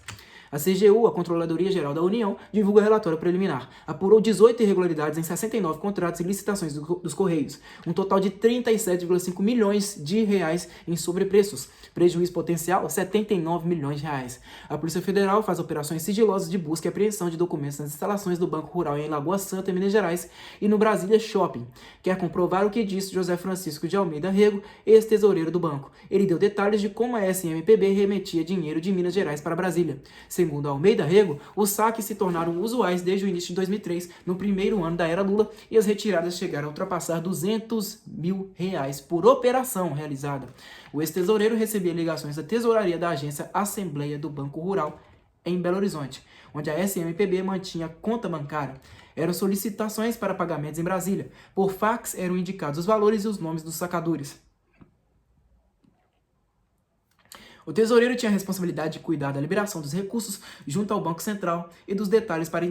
[SPEAKER 1] A CGU, a Controladoria Geral da União, divulga relatório preliminar. Apurou 18 irregularidades em 69 contratos e licitações dos Correios. Um total de 37,5 milhões de reais em sobrepreços. Prejuízo potencial, 79 milhões de reais. A Polícia Federal faz operações sigilosas de busca e apreensão de documentos nas instalações do Banco Rural em Lagoa Santa, em Minas Gerais, e no Brasília Shopping. Quer comprovar o que disse José Francisco de Almeida Rego, ex-tesoureiro do banco. Ele deu detalhes de como a SMPB remetia dinheiro de Minas Gerais para Brasília. Segundo Almeida Rego, os saques se tornaram usuais desde o início de 2003, no primeiro ano da era Lula, e as retiradas chegaram a ultrapassar 200 mil reais por operação realizada. O ex-tesoureiro recebia ligações da tesouraria da agência Assembleia do Banco Rural, em Belo Horizonte, onde a SMPB mantinha conta bancária. Eram solicitações para pagamentos em Brasília. Por fax eram indicados os valores e os nomes dos sacadores. O tesoureiro tinha a responsabilidade de cuidar da liberação dos recursos junto ao Banco Central e dos detalhes para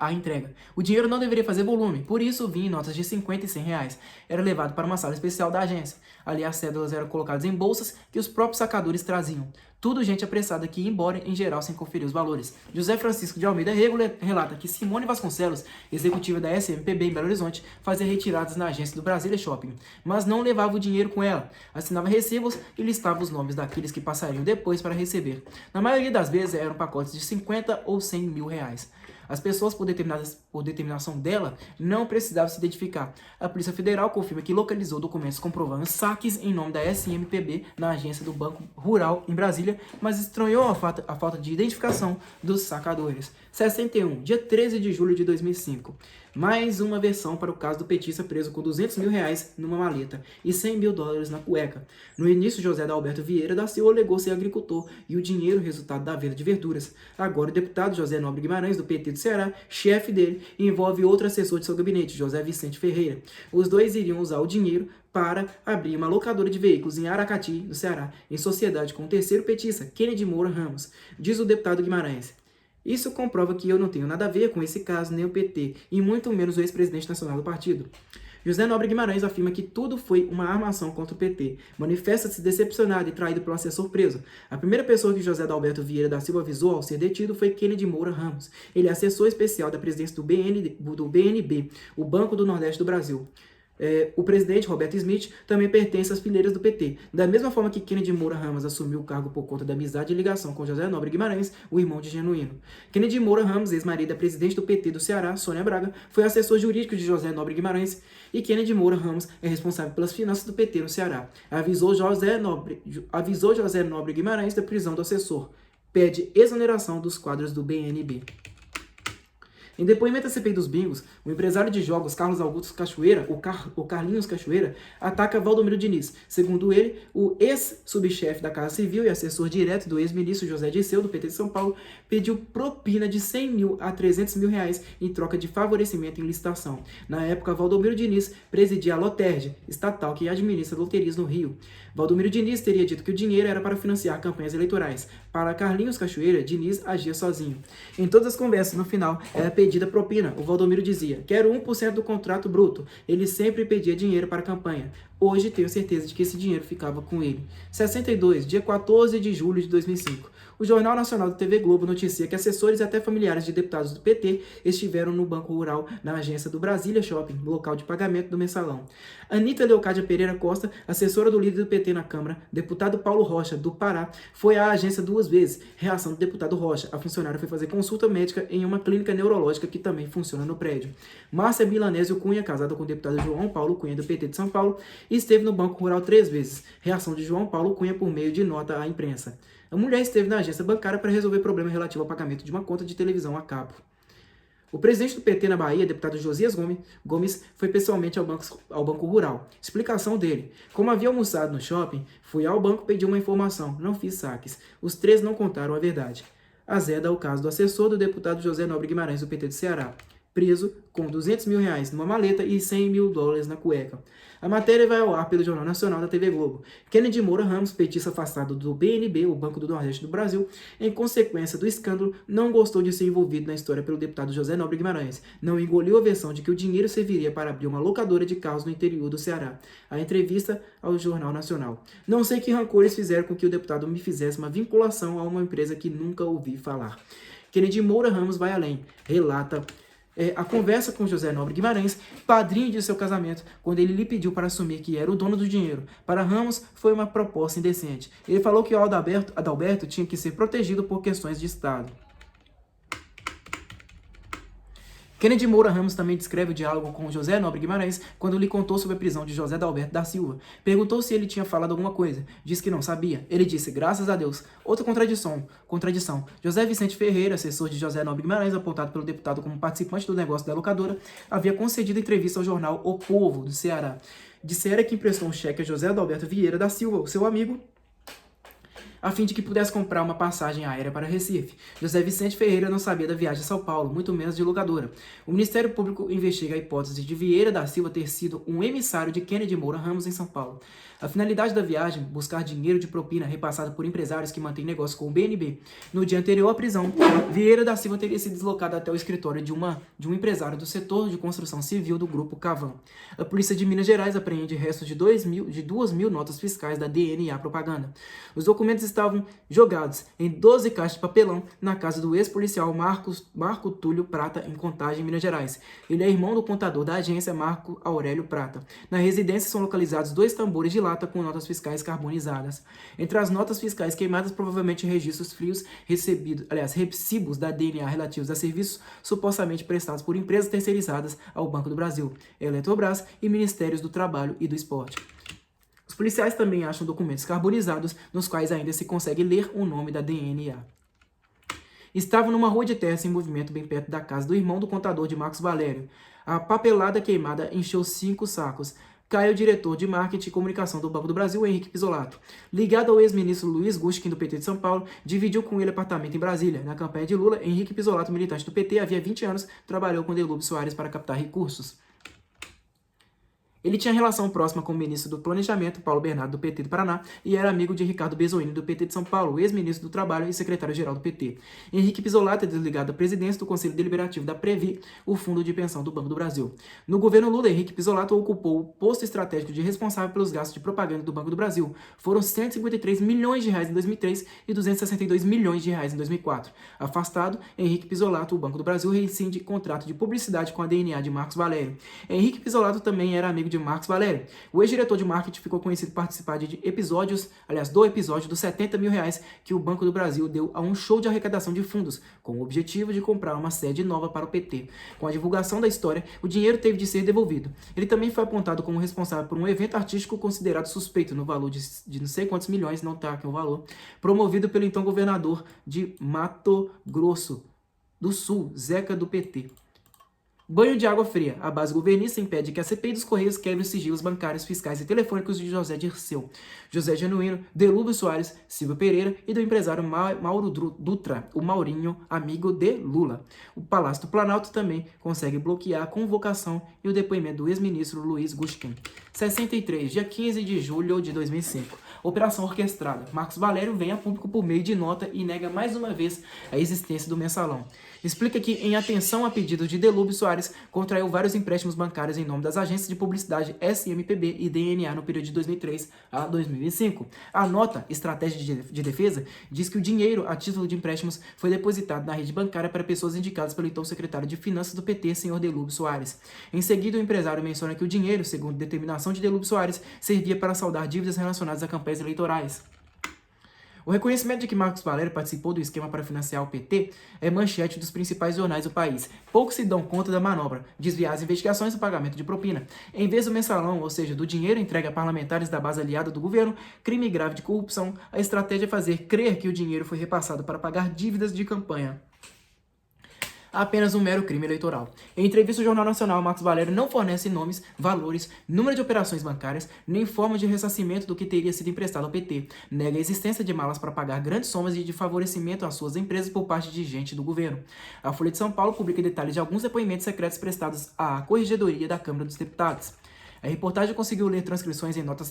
[SPEAKER 1] a entrega. O dinheiro não deveria fazer volume, por isso vinha em notas de 50 e 100 reais. Era levado para uma sala especial da agência. Ali as cédulas eram colocadas em bolsas que os próprios sacadores traziam. Tudo gente apressada que ia embora, em geral, sem conferir os valores. José Francisco de Almeida Rego relata que Simone Vasconcelos, executiva da SMPB em Belo Horizonte, fazia retiradas na agência do Brasília Shopping, mas não levava o dinheiro com ela. Assinava recibos e listava os nomes daqueles que passariam depois para receber. Na maioria das vezes eram pacotes de 50 ou 100 mil reais. As pessoas, por determinação dela, não precisavam se identificar. A Polícia Federal confirma que localizou documentos comprovando saques em nome da SMPB na agência do Banco Rural em Brasília, mas estranhou a falta de identificação dos sacadores. 61, dia 13 de julho de 2005. Mais uma versão para o caso do petista preso com 200 mil reais numa maleta e 100 mil dólares na cueca. No início, José Adalberto Vieira da Silva alegou ser agricultor e o dinheiro resultado da venda de verduras. Agora, o deputado José Nobre Guimarães, do PT do Ceará, chefe dele, envolve outro assessor de seu gabinete, José Vicente Ferreira. Os dois iriam usar o dinheiro para abrir uma locadora de veículos em Aracati, no Ceará, em sociedade com o terceiro petista, Kennedy Moura Ramos, diz o deputado Guimarães. Isso comprova que eu não tenho nada a ver com esse caso, nem o PT, e muito menos o ex-presidente nacional do partido. José Nobre Guimarães afirma que tudo foi uma armação contra o PT. Manifesta-se decepcionado e traído pelo assessor preso. A primeira pessoa que José Adalberto Vieira da Silva avisou ao ser detido foi Kennedy Moura Ramos. Ele é assessor especial da presidência do BNB, o Banco do Nordeste do Brasil. O presidente, Roberto Smith, também pertence às fileiras do PT. Da mesma forma que Kennedy Moura Ramos assumiu o cargo por conta da amizade e ligação com José Nobre Guimarães, o irmão de Genuíno. Kennedy Moura Ramos, ex-marido da presidente do PT do Ceará, Sônia Braga, foi assessor jurídico de José Nobre Guimarães, e Kennedy Moura Ramos é responsável pelas finanças do PT no Ceará. Avisou José Nobre Guimarães da prisão do assessor. Pede exoneração dos quadros do BNB. Em depoimento à CPI dos Bingos, o empresário de jogos Carlos Augusto Cachoeira, o Carlinhos Cachoeira, ataca Valdomiro Diniz. Segundo ele, o ex-subchefe da Casa Civil e assessor direto do ex-ministro José Dirceu, do PT de São Paulo, pediu propina de 100 mil a 300 mil reais em troca de favorecimento em licitação. Na época, Valdomiro Diniz presidia a Lotérgia, estatal que administra loterias no Rio. Valdomiro Diniz teria dito que o dinheiro era para financiar campanhas eleitorais. Para Carlinhos Cachoeira, Diniz agia sozinho. Em todas as conversas, no final, era pedida propina. O Valdomiro dizia: quero 1% do contrato bruto. Ele sempre pedia dinheiro para a campanha. Hoje tenho certeza de que esse dinheiro ficava com ele. 62, dia 14 de julho de 2005. O Jornal Nacional da TV Globo noticia que assessores e até familiares de deputados do PT estiveram no Banco Rural na agência do Brasília Shopping, local de pagamento do mensalão. Anita Leocádia Pereira Costa, assessora do líder do PT na Câmara, deputado Paulo Rocha, do Pará, foi à agência 2 vezes. Reação do deputado Rocha: a funcionária foi fazer consulta médica em uma clínica neurológica que também funciona no prédio. Márcia Milanésio Cunha, casada com o deputado João Paulo Cunha, do PT de São Paulo, esteve no Banco Rural 3 vezes. Reação de João Paulo Cunha por meio de nota à imprensa. A mulher esteve na agência bancária para resolver problema relativo ao pagamento de uma conta de televisão a cabo. O presidente do PT na Bahia, deputado Josias Gomes, foi pessoalmente ao Banco Rural. Explicação dele: como havia almoçado no shopping, fui ao banco pedir uma informação, não fiz saques. Os três não contaram a verdade. Azeda o caso do assessor do deputado José Nobre Guimarães, do PT do Ceará, preso com R$200 mil numa maleta e $100 mil na cueca. A matéria vai ao ar pelo Jornal Nacional da TV Globo. Kennedy Moura Ramos, petista afastado do BNB, o Banco do Nordeste do Brasil, em consequência do escândalo, não gostou de ser envolvido na história pelo deputado José Nobre Guimarães. Não engoliu a versão de que o dinheiro serviria para abrir uma locadora de carros no interior do Ceará. A entrevista ao Jornal Nacional. Não sei que rancores fizeram com que o deputado me fizesse uma vinculação a uma empresa que nunca ouvi falar. Kennedy Moura Ramos vai além. Relata a conversa com José Nobre Guimarães, padrinho de seu casamento, quando ele lhe pediu para assumir que era o dono do dinheiro. Para Ramos, foi uma proposta indecente. Ele falou que o Adalberto tinha que ser protegido por questões de Estado. Kennedy Moura Ramos também descreve o diálogo com José Nobre Guimarães quando lhe contou sobre a prisão de José Adalberto da Silva. Perguntou se ele tinha falado alguma coisa. Disse que não sabia. Ele disse, graças a Deus. Outra contradição. José Vicente Ferreira, assessor de José Nobre Guimarães, apontado pelo deputado como participante do negócio da locadora, havia concedido entrevista ao jornal O Povo, do Ceará. Dissera que emprestou um cheque a José Adalberto Vieira da Silva, o seu amigo, a fim de que pudesse comprar uma passagem aérea para Recife. José Vicente Ferreira não sabia da viagem a São Paulo, muito menos de locadora. O Ministério Público investiga a hipótese de Vieira da Silva ter sido um emissário de Kennedy Moura Ramos em São Paulo. A finalidade da viagem, buscar dinheiro de propina repassado por empresários que mantêm negócio com o BNB. No dia anterior à prisão, Vieira da Silva teria se deslocado até o escritório de um empresário do setor de construção civil do Grupo Cavan. A polícia de Minas Gerais apreende restos de 2.000 notas fiscais da DNA Propaganda. Os documentos estavam jogados em 12 caixas de papelão na casa do ex-policial Marco Túlio Prata, em Contagem, Minas Gerais. Ele é irmão do contador da agência Marco Aurélio Prata. Na residência são localizados 2 tambores de lata com notas fiscais carbonizadas. Entre as notas fiscais queimadas, provavelmente registros frios recibos da DNA relativos a serviços supostamente prestados por empresas terceirizadas ao Banco do Brasil, Eletrobras e Ministérios do Trabalho e do Esporte. Os policiais também acham documentos carbonizados, nos quais ainda se consegue ler o nome da DNA. Estavam numa rua de terra sem movimento bem perto da casa do irmão do contador de Marcos Valério. A papelada queimada encheu 5 sacos. Cai o diretor de marketing e comunicação do Banco do Brasil, Henrique Pisolato. Ligado ao ex-ministro Luiz Gustin, do PT de São Paulo, dividiu com ele apartamento em Brasília. Na campanha de Lula, Henrique Pisolato, militante do PT, havia 20 anos, trabalhou com Delúbio Soares para captar recursos. Ele tinha relação próxima com o ministro do Planejamento, Paulo Bernardo, do PT do Paraná, e era amigo de Ricardo Bezoini, do PT de São Paulo, ex-ministro do Trabalho e secretário-geral do PT. Henrique Pisolato é desligado da presidência do Conselho Deliberativo da Previ, o fundo de pensão do Banco do Brasil. No governo Lula, Henrique Pisolato ocupou o posto estratégico de responsável pelos gastos de propaganda do Banco do Brasil. Foram R$153 milhões em 2003 e R$262 milhões em 2004. Afastado, Henrique Pisolato, o Banco do Brasil, rescinde contrato de publicidade com a DNA de Marcos Valério. Henrique Pisolato também era amigo de Marcos Valério. O ex-diretor de marketing ficou conhecido por participar do episódio dos R$70 mil que o Banco do Brasil deu a um show de arrecadação de fundos, com o objetivo de comprar uma sede nova para o PT. Com a divulgação da história, o dinheiro teve de ser devolvido. Ele também foi apontado como responsável por um evento artístico considerado suspeito no valor de não sei quantos milhões, não está aqui o valor, promovido pelo então governador de Mato Grosso do Sul, Zeca do PT. Banho de água fria. A base governista impede que a CPI dos Correios quebre os sigilos bancários, fiscais e telefônicos de José Dirceu, José Genuíno, Delúbio Soares, Silvio Pereira e do empresário Mauro Dutra, o Maurinho, amigo de Lula. O Palácio do Planalto também consegue bloquear a convocação e o depoimento do ex-ministro Luiz Gustin. 63, dia 15 de julho de 2005. Operação orquestrada. Marcos Valério vem a público por meio de nota e nega mais uma vez a existência do mensalão. Explica que, em atenção a pedido de Delúbio Soares, contraiu vários empréstimos bancários em nome das agências de publicidade SMPB e DNA no período de 2003 a 2005. A nota, Estratégia de Defesa, diz que o dinheiro a título de empréstimos foi depositado na rede bancária para pessoas indicadas pelo então secretário de Finanças do PT, senhor Delúbio Soares. Em seguida, o empresário menciona que o dinheiro, segundo determinação de Delúbio Soares, servia para saldar dívidas relacionadas a campanhas eleitorais. O reconhecimento de que Marcos Valério participou do esquema para financiar o PT é manchete dos principais jornais do país. Poucos se dão conta da manobra, desviar as investigações do pagamento de propina. Em vez do mensalão, ou seja, do dinheiro entregue a parlamentares da base aliada do governo, crime grave de corrupção, a estratégia é fazer crer que o dinheiro foi repassado para pagar dívidas de campanha. apenas um mero crime eleitoral. Em entrevista ao Jornal Nacional, Marcos Valério não fornece nomes, valores, número de operações bancárias, nem forma de ressarcimento do que teria sido emprestado ao PT. Nega a existência de malas para pagar grandes somas de favorecimento às suas empresas por parte de gente do governo. A Folha de São Paulo publica detalhes de alguns depoimentos secretos prestados à Corregedoria da Câmara dos Deputados. A reportagem conseguiu ler transcrições em notas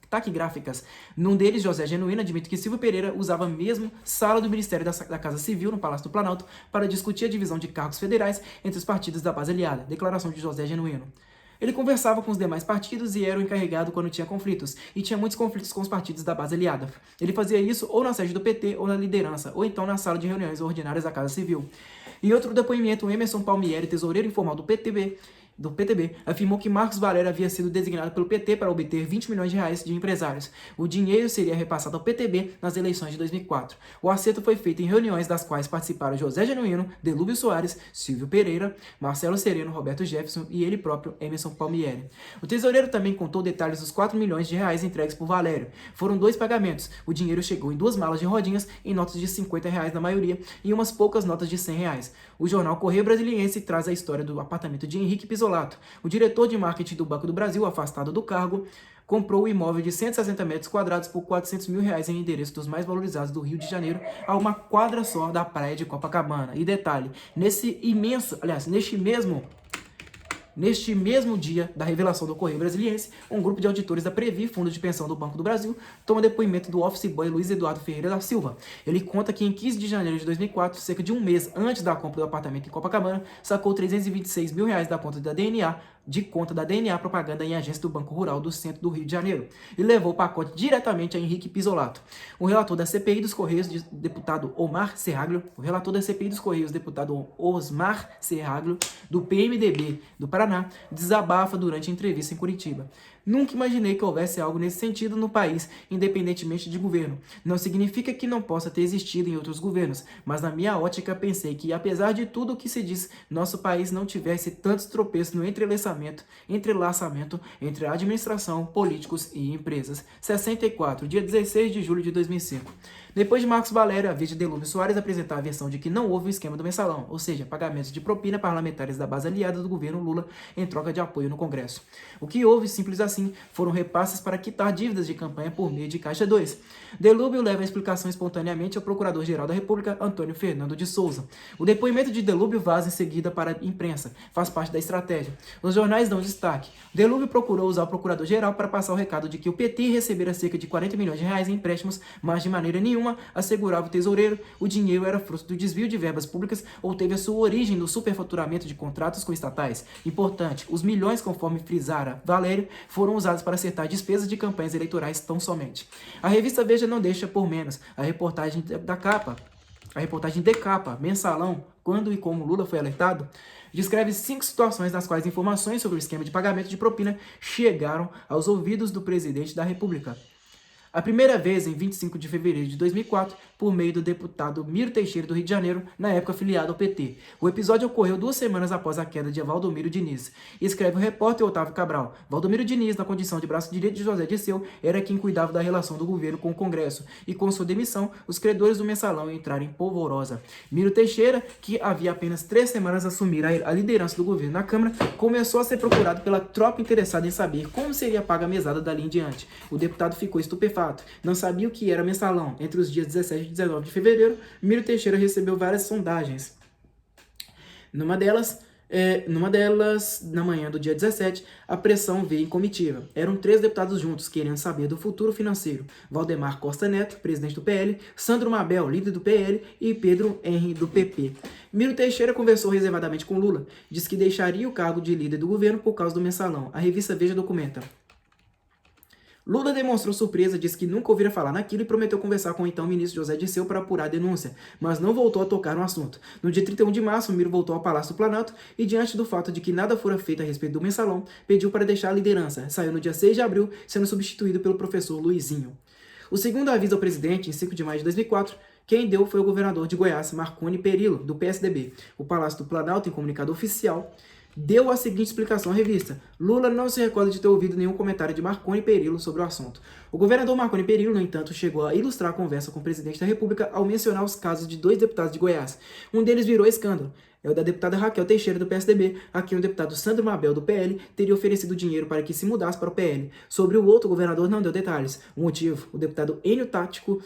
[SPEAKER 1] taquigráficas. Num deles, José Genuíno admite que Silvio Pereira usava a mesma sala do Ministério da Casa Civil, no Palácio do Planalto, para discutir a divisão de cargos federais entre os partidos da base aliada. Declaração de José Genuíno. Ele conversava com os demais partidos e era o encarregado quando tinha conflitos, e tinha muitos conflitos com os partidos da base aliada. Ele fazia isso ou na sede do PT, ou na liderança, ou então na sala de reuniões ordinárias da Casa Civil. Em outro depoimento, Emerson Palmieri, tesoureiro informal do PTB, afirmou que Marcos Valério havia sido designado pelo PT para obter 20 milhões de reais de empresários. O dinheiro seria repassado ao PTB nas eleições de 2004. O acerto foi feito em reuniões das quais participaram José Genuíno, Delúbio Soares, Silvio Pereira, Marcelo Sereno, Roberto Jefferson e ele próprio, Emerson Palmieri. O tesoureiro também contou detalhes dos 4 milhões de reais entregues por Valério. Foram 2 pagamentos. O dinheiro chegou em 2 malas de rodinhas, em notas de 50 reais na maioria, e umas poucas notas de 100 reais. O jornal Correio Brasiliense traz a história do apartamento de Henrique Pisolato. O diretor de marketing do Banco do Brasil, afastado do cargo, comprou o imóvel de 160 metros quadrados por 400 mil reais em endereço dos mais valorizados do Rio de Janeiro, a uma quadra só da praia de Copacabana. E detalhe, neste mesmo dia da revelação do Correio Brasiliense, um grupo de auditores da Previ, Fundo de Pensão do Banco do Brasil, toma depoimento do office boy Luiz Eduardo Ferreira da Silva. Ele conta que em 15 de janeiro de 2004, cerca de um mês antes da compra do apartamento em Copacabana, sacou 326 mil reais da conta da DNA Propaganda em agência do Banco Rural do centro do Rio de Janeiro, e levou o pacote diretamente a Henrique Pisolato. O relator da CPI dos Correios, deputado Osmar Serraglio, do PMDB do Paraná, desabafa durante a entrevista em Curitiba. Nunca imaginei que houvesse algo nesse sentido no país, independentemente de governo. Não significa que não possa ter existido em outros governos, mas na minha ótica pensei que, apesar de tudo o que se diz, nosso país não tivesse tantos tropeços no entrelaçamento entre a administração, políticos e empresas. 64, dia 16 de julho de 2005. Depois de Marcos Valério, a vez de Delúbio Soares apresentar a versão de que não houve o esquema do mensalão, ou seja, pagamentos de propina parlamentares da base aliada do governo Lula em troca de apoio no Congresso. O que houve, simples assim, foram repasses para quitar dívidas de campanha por meio de Caixa 2. Delúbio leva a explicação espontaneamente ao Procurador-Geral da República, Antônio Fernando de Souza. O depoimento de Delúbio vaza em seguida para a imprensa, faz parte da estratégia. Os jornais dão destaque. Delúbio procurou usar o Procurador-Geral para passar o recado de que o PT recebera cerca de 40 milhões de reais em empréstimos, mas de maneira nenhuma assegurava o tesoureiro, o dinheiro era fruto do desvio de verbas públicas ou teve a sua origem no superfaturamento de contratos com estatais. Importante, os milhões, conforme frisara Valério, foram usados para acertar despesas de campanhas eleitorais tão somente. A revista Veja não deixa por menos. A reportagem de capa, mensalão, quando e como Lula foi alertado, descreve 5 situações nas quais informações sobre o esquema de pagamento de propina chegaram aos ouvidos do presidente da República. A primeira vez, em 25 de fevereiro de 2004, por meio do deputado Miro Teixeira do Rio de Janeiro, na época afiliado ao PT. O episódio ocorreu 2 semanas após a queda de Valdomiro Diniz. E escreve o repórter Otávio Cabral. Valdomiro Diniz, na condição de braço direito de José Dirceu, era quem cuidava da relação do governo com o Congresso. E com sua demissão, os credores do mensalão entraram em polvorosa. Miro Teixeira, que havia apenas 3 semanas assumir a liderança do governo na Câmara, começou a ser procurado pela tropa interessada em saber como seria paga a mesada dali em diante. O deputado ficou estupefato. Não sabia o que era mensalão. Entre os dias 17 e 19 de fevereiro, Miro Teixeira recebeu várias sondagens. Numa delas, na manhã do dia 17, a pressão veio em comitiva. Eram 3 deputados juntos, querendo saber do futuro financeiro. Valdemar Costa Neto, presidente do PL, Sandro Mabel, líder do PL, e Pedro Henri, do PP. Miro Teixeira conversou reservadamente com Lula. Disse que deixaria o cargo de líder do governo por causa do mensalão. A revista Veja documenta. Lula demonstrou surpresa, disse que nunca ouvira falar naquilo e prometeu conversar com o então ministro José Dirceu para apurar a denúncia, mas não voltou a tocar no assunto. No dia 31 de março, Miro voltou ao Palácio do Planalto e, diante do fato de que nada fora feito a respeito do mensalão, pediu para deixar a liderança. Saiu no dia 6 de abril, sendo substituído pelo professor Luizinho. O segundo aviso ao presidente, em 5 de maio de 2004, quem deu foi o governador de Goiás, Marconi Perillo, do PSDB. O Palácio do Planalto, em comunicado oficial, deu a seguinte explicação à revista: Lula não se recorda de ter ouvido nenhum comentário de Marconi Perillo sobre o assunto. O governador Marconi Perillo, no entanto, chegou a ilustrar a conversa com o presidente da República ao mencionar os casos de 2 deputados de Goiás. Um deles virou escândalo. É o da deputada Raquel Teixeira, do PSDB, a quem o deputado Sandro Mabel, do PL, teria oferecido dinheiro para que se mudasse para o PL. Sobre o outro, o governador não deu detalhes. O motivo, o deputado Enio Tatico,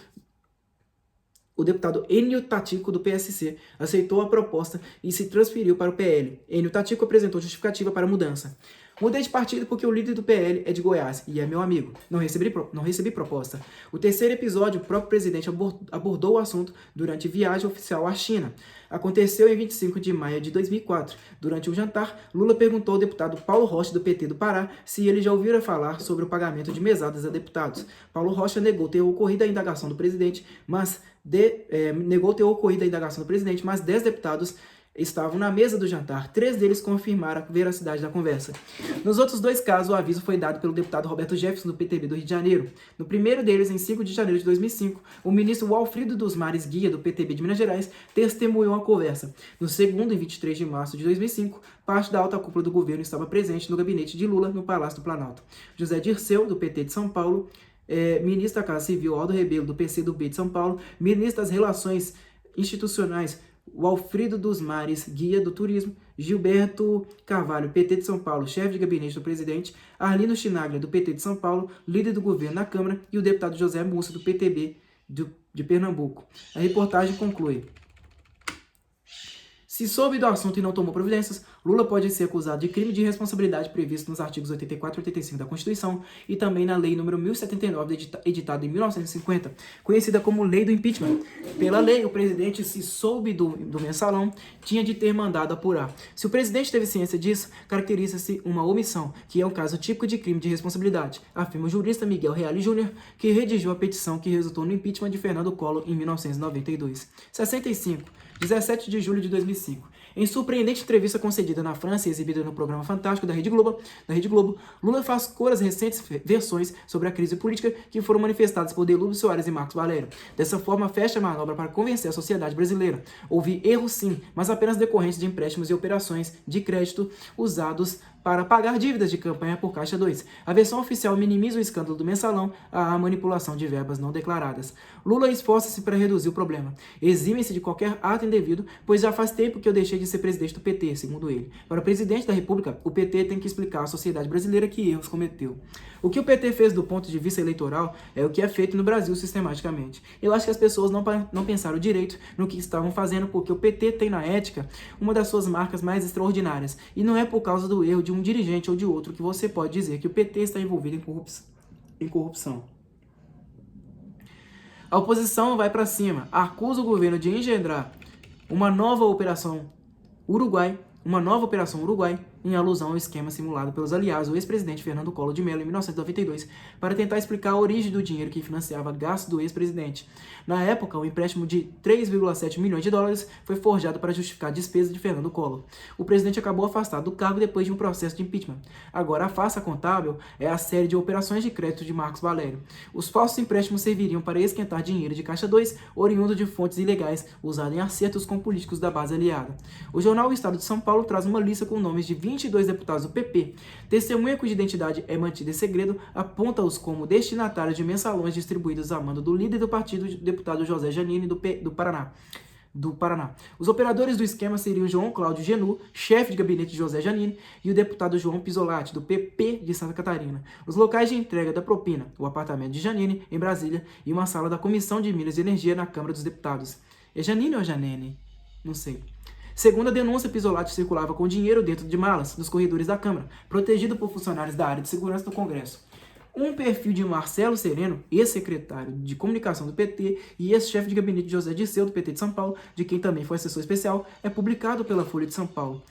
[SPEAKER 1] do PSC, aceitou a proposta e se transferiu para o PL. Enio Tatico apresentou justificativa para a mudança. Mudei de partido porque o líder do PL é de Goiás e é meu amigo. Não recebi proposta. O terceiro episódio, o próprio presidente abordou o assunto durante viagem oficial à China. Aconteceu em 25 de maio de 2004. Durante um jantar, Lula perguntou ao deputado Paulo Rocha, do PT do Pará, se ele já ouvira falar sobre o pagamento de mesadas a deputados. Paulo Rocha negou ter ocorrido a indagação do presidente, mas 10 deputados estavam na mesa do jantar. 3 deles confirmaram a veracidade da conversa. Nos outros 2 casos, o aviso foi dado pelo deputado Roberto Jefferson, do PTB do Rio de Janeiro. No primeiro deles, em 5 de janeiro de 2005, o ministro Walfrido dos Mares Guia, do PTB de Minas Gerais, testemunhou a conversa. No segundo, em 23 de março de 2005, parte da alta cúpula do governo estava presente no gabinete de Lula, no Palácio do Planalto. José Dirceu, do PT de São Paulo, ministro da Casa Civil Aldo Rebelo, do PCdoB de São Paulo, ministro das Relações Institucionais Walfrido dos Mares, guia do turismo, Gilberto Carvalho, PT de São Paulo, chefe de gabinete do presidente, Arlindo Chinaglia, do PT de São Paulo, líder do governo na Câmara, e o deputado José Múcio, do PTB de Pernambuco. A reportagem conclui: se soube do assunto e não tomou providências, Lula pode ser acusado de crime de responsabilidade previsto nos artigos 84 e 85 da Constituição e também na Lei nº 1079, editada em 1950, conhecida como Lei do Impeachment. Pela lei, o presidente, se soube do mensalão, tinha de ter mandado apurar. Se o presidente teve ciência disso, caracteriza-se uma omissão, que é um caso típico de crime de responsabilidade, afirma o jurista Miguel Reale Júnior, que redigiu a petição que resultou no impeachment de Fernando Collor em 1992. 65. 17 de julho de 2005. Em surpreendente entrevista concedida na França e exibida no programa Fantástico da Rede Globo, Lula faz cor às recentes versões sobre a crise política que foram manifestadas por Delúbio Soares e Marcos Valério. Dessa forma, fecha a manobra para convencer a sociedade brasileira. Houve erros sim, mas apenas decorrentes de empréstimos e operações de crédito usados para pagar dívidas de campanha por Caixa 2. A versão oficial minimiza o escândalo do mensalão à manipulação de verbas não declaradas. Lula esforça-se para reduzir o problema. Exime-se de qualquer ato indevido, pois já faz tempo que eu deixei de ser presidente do PT, segundo ele. Para o presidente da República, o PT tem que explicar à sociedade brasileira que erros cometeu. O que o PT fez do ponto de vista eleitoral é o que é feito no Brasil sistematicamente. Eu acho que as pessoas não pensaram direito no que estavam fazendo, porque o PT tem na ética uma das suas marcas mais extraordinárias, e não é por causa do erro de um dirigente ou de outro que você pode dizer que o PT está envolvido em corrupção. A oposição vai para cima, acusa o governo de engendrar uma nova operação Uruguai, em alusão ao esquema simulado pelos aliados do ex-presidente Fernando Collor de Mello em 1992, para tentar explicar a origem do dinheiro que financiava gastos do ex-presidente. Na época, o empréstimo de 3,7 milhões de dólares foi forjado para justificar a despesa de Fernando Collor. O presidente acabou afastado do cargo depois de um processo de impeachment. Agora, a farsa contábil é a série de operações de crédito de Marcos Valério. Os falsos empréstimos serviriam para esquentar dinheiro de Caixa 2, oriundo de fontes ilegais, usado em acertos com políticos da base aliada. O jornal O Estado de São Paulo traz uma lista com nomes de 22 deputados do PP. Testemunha cuja identidade é mantida em segredo aponta-os como destinatários de mensalões distribuídos a mando do líder do partido, deputado José Janine, do Paraná. Os operadores do esquema seriam João Cláudio Genu, chefe de gabinete de José Janine, e o deputado João Pisolatti, do PP de Santa Catarina. Os locais de entrega da propina, o apartamento de Janine, em Brasília, e uma sala da Comissão de Minas e Energia na Câmara dos Deputados. É Janine ou Janene? Não sei. Segundo a denúncia, Pisolatti circulava com dinheiro dentro de malas nos corredores da Câmara, protegido por funcionários da área de segurança do Congresso. Um perfil de Marcelo Sereno, ex-secretário de comunicação do PT e ex-chefe de gabinete de José Dirceu, do PT de São Paulo, de quem também foi assessor especial, é publicado pela Folha de São Paulo.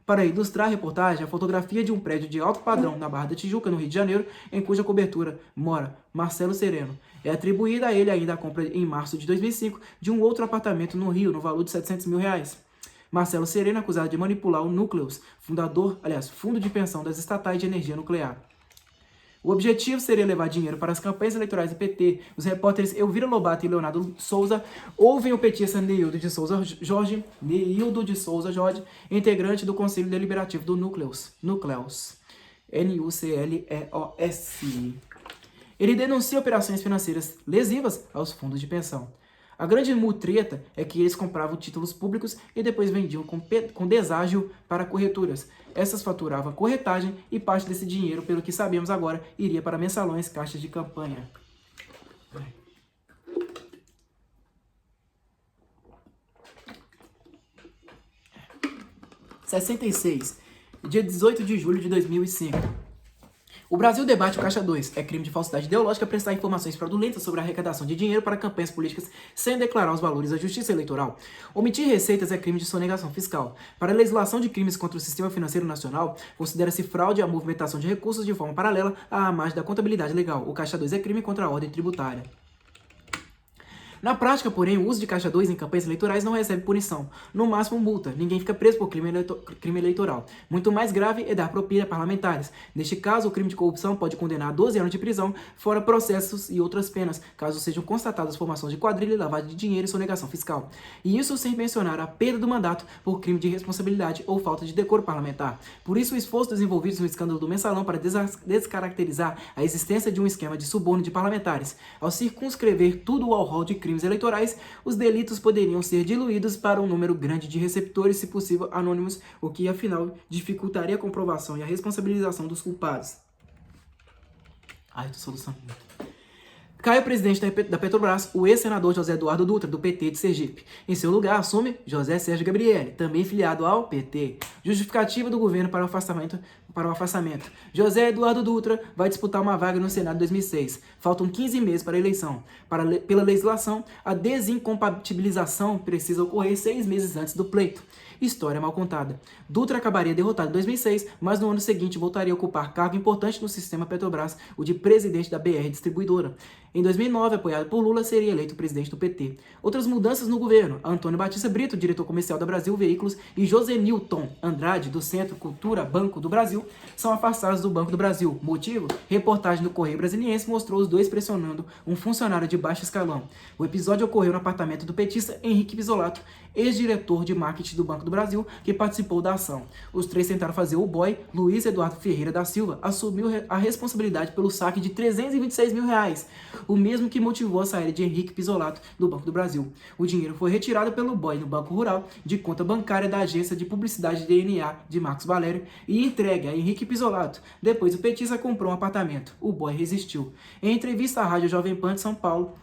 [SPEAKER 1] Para ilustrar a reportagem, a fotografia de um prédio de alto padrão na Barra da Tijuca, no Rio de Janeiro, em cuja cobertura mora Marcelo Sereno. É atribuída a ele ainda a compra em março de 2005 de um outro apartamento no Rio, no valor de R$700 mil. Marcelo Sereno é acusado de manipular o Núcleos, fundo de pensão das estatais de energia nuclear. O objetivo seria levar dinheiro para as campanhas eleitorais do PT. Os repórteres Elvira Lobato e Leonardo Souza ouvem o petista Neildo de Souza Jorge, integrante do Conselho Deliberativo do Núcleos, Nucleos. Ele denuncia operações financeiras lesivas aos fundos de pensão. A grande mutreta é que eles compravam títulos públicos e depois vendiam com deságio para corretoras. Essas faturavam corretagem e parte desse dinheiro, pelo que sabemos agora, iria para mensalões, caixas de campanha. 66, dia 18 de julho de 2005. O Brasil debate o Caixa 2. É crime de falsidade ideológica prestar informações fraudulentas sobre a arrecadação de dinheiro para campanhas políticas sem declarar os valores à Justiça Eleitoral. Omitir receitas é crime de sonegação fiscal. Para a legislação de crimes contra o sistema financeiro nacional, considera-se fraude a movimentação de recursos de forma paralela à margem da contabilidade legal. O Caixa 2 é crime contra a ordem tributária. Na prática, porém, o uso de Caixa 2 em campanhas eleitorais não recebe punição. No máximo, multa. Ninguém fica preso por crime eleitoral. Muito mais grave é dar propina a parlamentares. Neste caso, o crime de corrupção pode condenar a 12 anos de prisão, fora processos e outras penas, caso sejam constatadas formações de quadrilha, lavagem de dinheiro e sonegação fiscal. E isso sem mencionar a perda do mandato por crime de responsabilidade ou falta de decoro parlamentar. Por isso, o esforço dos envolvidos no escândalo do Mensalão para descaracterizar a existência de um esquema de suborno de parlamentares. Ao circunscrever tudo ao rol de crimes eleitorais, os delitos poderiam ser diluídos para um número grande de receptores, se possível anônimos, o que afinal dificultaria a comprovação e a responsabilização dos culpados. Ai, tô solucionando muito. Cai o presidente da Petrobras, o ex-senador José Eduardo Dutra, do PT de Sergipe. Em seu lugar, assume José Sérgio Gabrielli, também filiado ao PT. Justificativa do governo para o afastamento. José Eduardo Dutra vai disputar uma vaga no Senado em 2006. Faltam 15 meses para a eleição. Pela legislação, a desincompatibilização precisa ocorrer 6 meses antes do pleito. História mal contada. Dutra acabaria derrotado em 2006, mas no ano seguinte voltaria a ocupar cargo importante no sistema Petrobras, o de presidente da BR Distribuidora. Em 2009, apoiado por Lula, seria eleito presidente do PT. Outras mudanças no governo. Antônio Batista Brito, diretor comercial da Brasil Veículos, e José Nilton Andrade, do Centro Cultura Banco do Brasil, são afastados do Banco do Brasil. Motivo? Reportagem do Correio Brasiliense mostrou os dois pressionando um funcionário de baixo escalão. O episódio ocorreu no apartamento do petista Henrique Pisolato, ex-diretor de marketing do Banco do Brasil, que participou da ação. Os três tentaram fazer o boy. Luiz Eduardo Ferreira da Silva assumiu a responsabilidade pelo saque de R$326 mil, o mesmo que motivou a saída de Henrique Pisolato do Banco do Brasil. O dinheiro foi retirado pelo boy no Banco Rural, de conta bancária da agência de publicidade DNA de Marcos Valério, e entregue a Henrique Pisolato. Depois o petista comprou um apartamento. O boy resistiu. Em entrevista à Rádio Jovem Pan de São Paulo,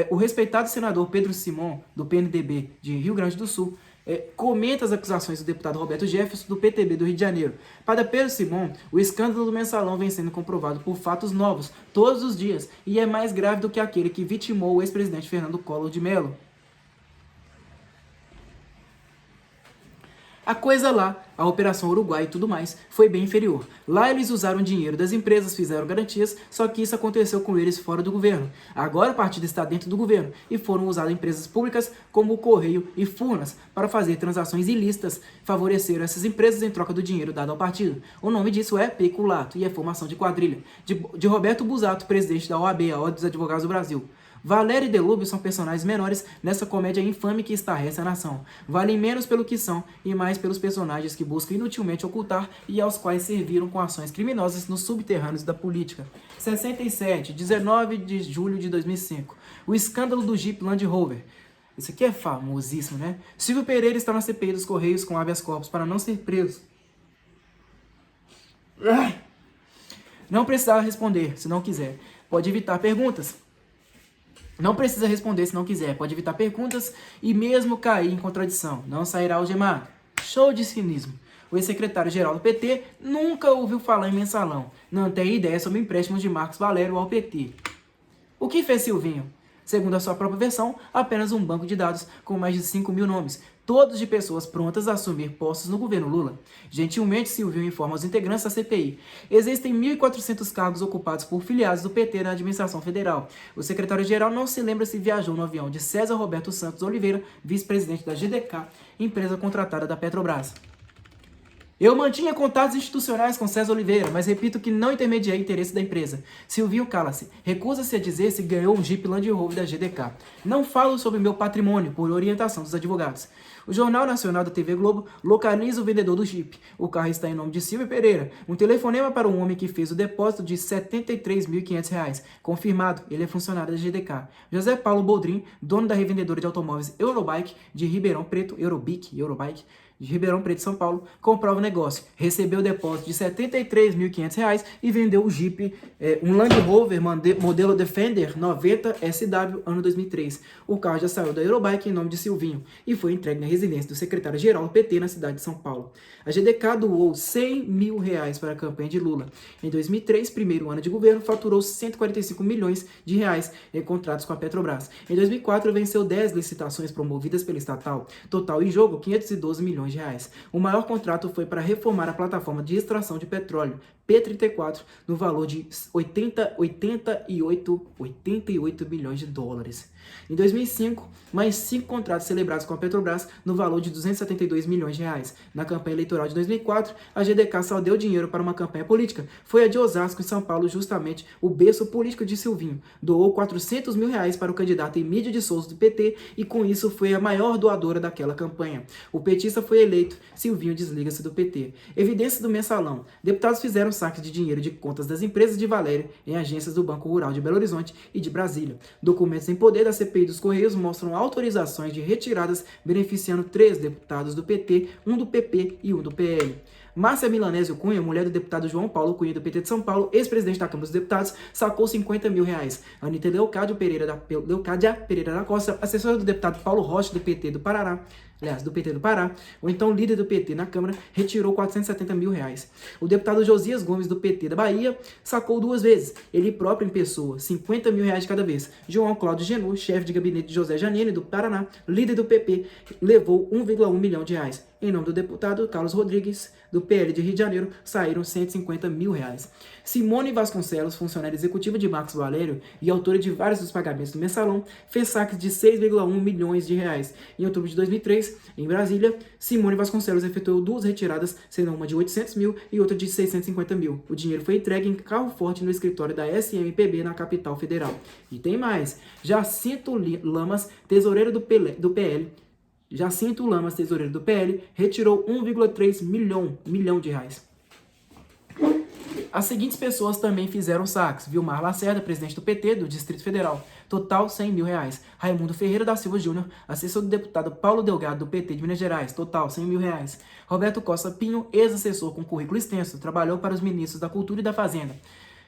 [SPEAKER 1] o respeitado senador Pedro Simon, do PNDB de Rio Grande do Sul, comenta as acusações do deputado Roberto Jefferson, do PTB do Rio de Janeiro. Para Pedro Simon, o escândalo do Mensalão vem sendo comprovado por fatos novos todos os dias e é mais grave do que aquele que vitimou o ex-presidente Fernando Collor de Mello. A coisa lá, a Operação Uruguai e tudo mais, foi bem inferior. Lá eles usaram dinheiro das empresas, fizeram garantias, só que isso aconteceu com eles fora do governo. Agora a partida está dentro do governo e foram usadas empresas públicas como o Correio e Furnas para fazer transações ilícitas, favoreceram essas empresas em troca do dinheiro dado ao partido. O nome disso é peculato e é formação de quadrilha. De Roberto Busato, presidente da OAB, a Ordem dos Advogados do Brasil. Valério e Delúbio são personagens menores nessa comédia infame que estarrece a nação. Valem menos pelo que são e mais pelos personagens que buscam inutilmente ocultar e aos quais serviram com ações criminosas nos subterrâneos da política. 67, 19 de julho de 2005. O escândalo do Jeep Land Rover. Isso aqui é famosíssimo, né? Silvio Pereira está na CPI dos Correios com habeas corpus para não ser preso. Não precisava responder, se não quiser. Pode evitar perguntas. Não precisa responder se não quiser, pode evitar perguntas e mesmo cair em contradição, não sairá algemado. Show de cinismo. O ex-secretário-geral do PT nunca ouviu falar em mensalão, não tem ideia sobre empréstimos de Marcos Valério ao PT. O que fez Silvinho? Segundo a sua própria versão, apenas um banco de dados com mais de 5 mil nomes, todos de pessoas prontas a assumir postos no governo Lula. Gentilmente, Silvinho informa aos integrantes da CPI. Existem 1.400 cargos ocupados por filiados do PT na administração federal. O secretário-geral não se lembra se viajou no avião de César Roberto Santos Oliveira, vice-presidente da GDK, empresa contratada da Petrobras. Eu mantinha contatos institucionais com César Oliveira, mas repito que não intermediei interesse da empresa. Silvinho cala-se. Recusa-se a dizer se ganhou um Jeep Land Rover da GDK. Não falo sobre meu patrimônio, por orientação dos advogados. O Jornal Nacional da TV Globo localiza o vendedor do Jeep. O carro está em nome de Silvio Pereira. Um telefonema para um homem que fez o depósito de R$ 73.500. Confirmado, ele é funcionário da GDK. José Paulo Boldrin, dono da revendedora de automóveis Eurobike, de Ribeirão Preto, Eurobike, de Ribeirão Preto, São Paulo, comprova o negócio. Recebeu o depósito de R$ 73.500 e vendeu o Jeep, um Land Rover modelo Defender 90 SW, ano 2003. O carro já saiu da Eurobike em nome de Silvinho e foi entregue na residência do secretário-geral do PT na cidade de São Paulo. A GDK doou R$ 100 mil para a campanha de Lula. Em 2003, primeiro ano de governo, faturou R$ 145 milhões em contratos com a Petrobras. Em 2004, venceu 10 licitações promovidas pela estatal. Total em jogo, R$ 512 milhões. O maior contrato foi para reformar a plataforma de extração de petróleo, P34, no valor de 88 bilhões de dólares. Em 2005, mais 5 contratos celebrados com a Petrobras no valor de 272 milhões de reais. Na campanha eleitoral de 2004, a GDK só deu dinheiro para uma campanha política. Foi a de Osasco, em São Paulo, justamente o berço político de Silvinho. Doou 400 mil reais para o candidato Emílio de Souza do PT e com isso foi a maior doadora daquela campanha. O petista foi eleito, Silvinho desliga-se do PT. Evidência do mensalão. Deputados fizeram saques de dinheiro de contas das empresas de Valério em agências do Banco Rural de Belo Horizonte e de Brasília. Documentos em poder da CPI dos Correios mostram autorizações de retiradas beneficiando 3 deputados do PT, um do PP e um do PL. Márcia Milanésio Cunha, mulher do deputado João Paulo Cunha do PT de São Paulo, ex-presidente da Câmara dos Deputados, sacou 50 mil reais. Anitta Leocádia Pereira da Costa, assessora do deputado Paulo Rocha do PT do Pará, ou então líder do PT na Câmara, retirou 470 mil reais. O deputado Josias Gomes do PT da Bahia sacou 2 vezes, ele próprio em pessoa, 50 mil reais de cada vez. João Cláudio Genu, chefe de gabinete de José Janine do Paraná, líder do PP, levou 1,1 milhão de reais. Em nome do deputado Carlos Rodrigues, do PL de Rio de Janeiro, saíram 150 mil reais. Simone Vasconcelos, funcionária executiva de Marcos Valério e autora de vários dos pagamentos do mensalão, fez saques de 6,1 milhões de reais. Em outubro de 2003, em Brasília, Simone Vasconcelos efetuou 2 retiradas, sendo uma de 800 mil e outra de 650 mil. O dinheiro foi entregue em carro forte no escritório da SMPB na capital federal. E tem mais. Jacinto Lamas, tesoureiro do PL, retirou 1,3 milhão de reais. As seguintes pessoas também fizeram saques: Vilmar Lacerda, presidente do PT do Distrito Federal, total 100 mil reais. Raimundo Ferreira da Silva Júnior, assessor do deputado Paulo Delgado do PT de Minas Gerais, total 100 mil reais. Roberto Costa Pinho, ex-assessor com currículo extenso, trabalhou para os ministros da Cultura e da Fazenda,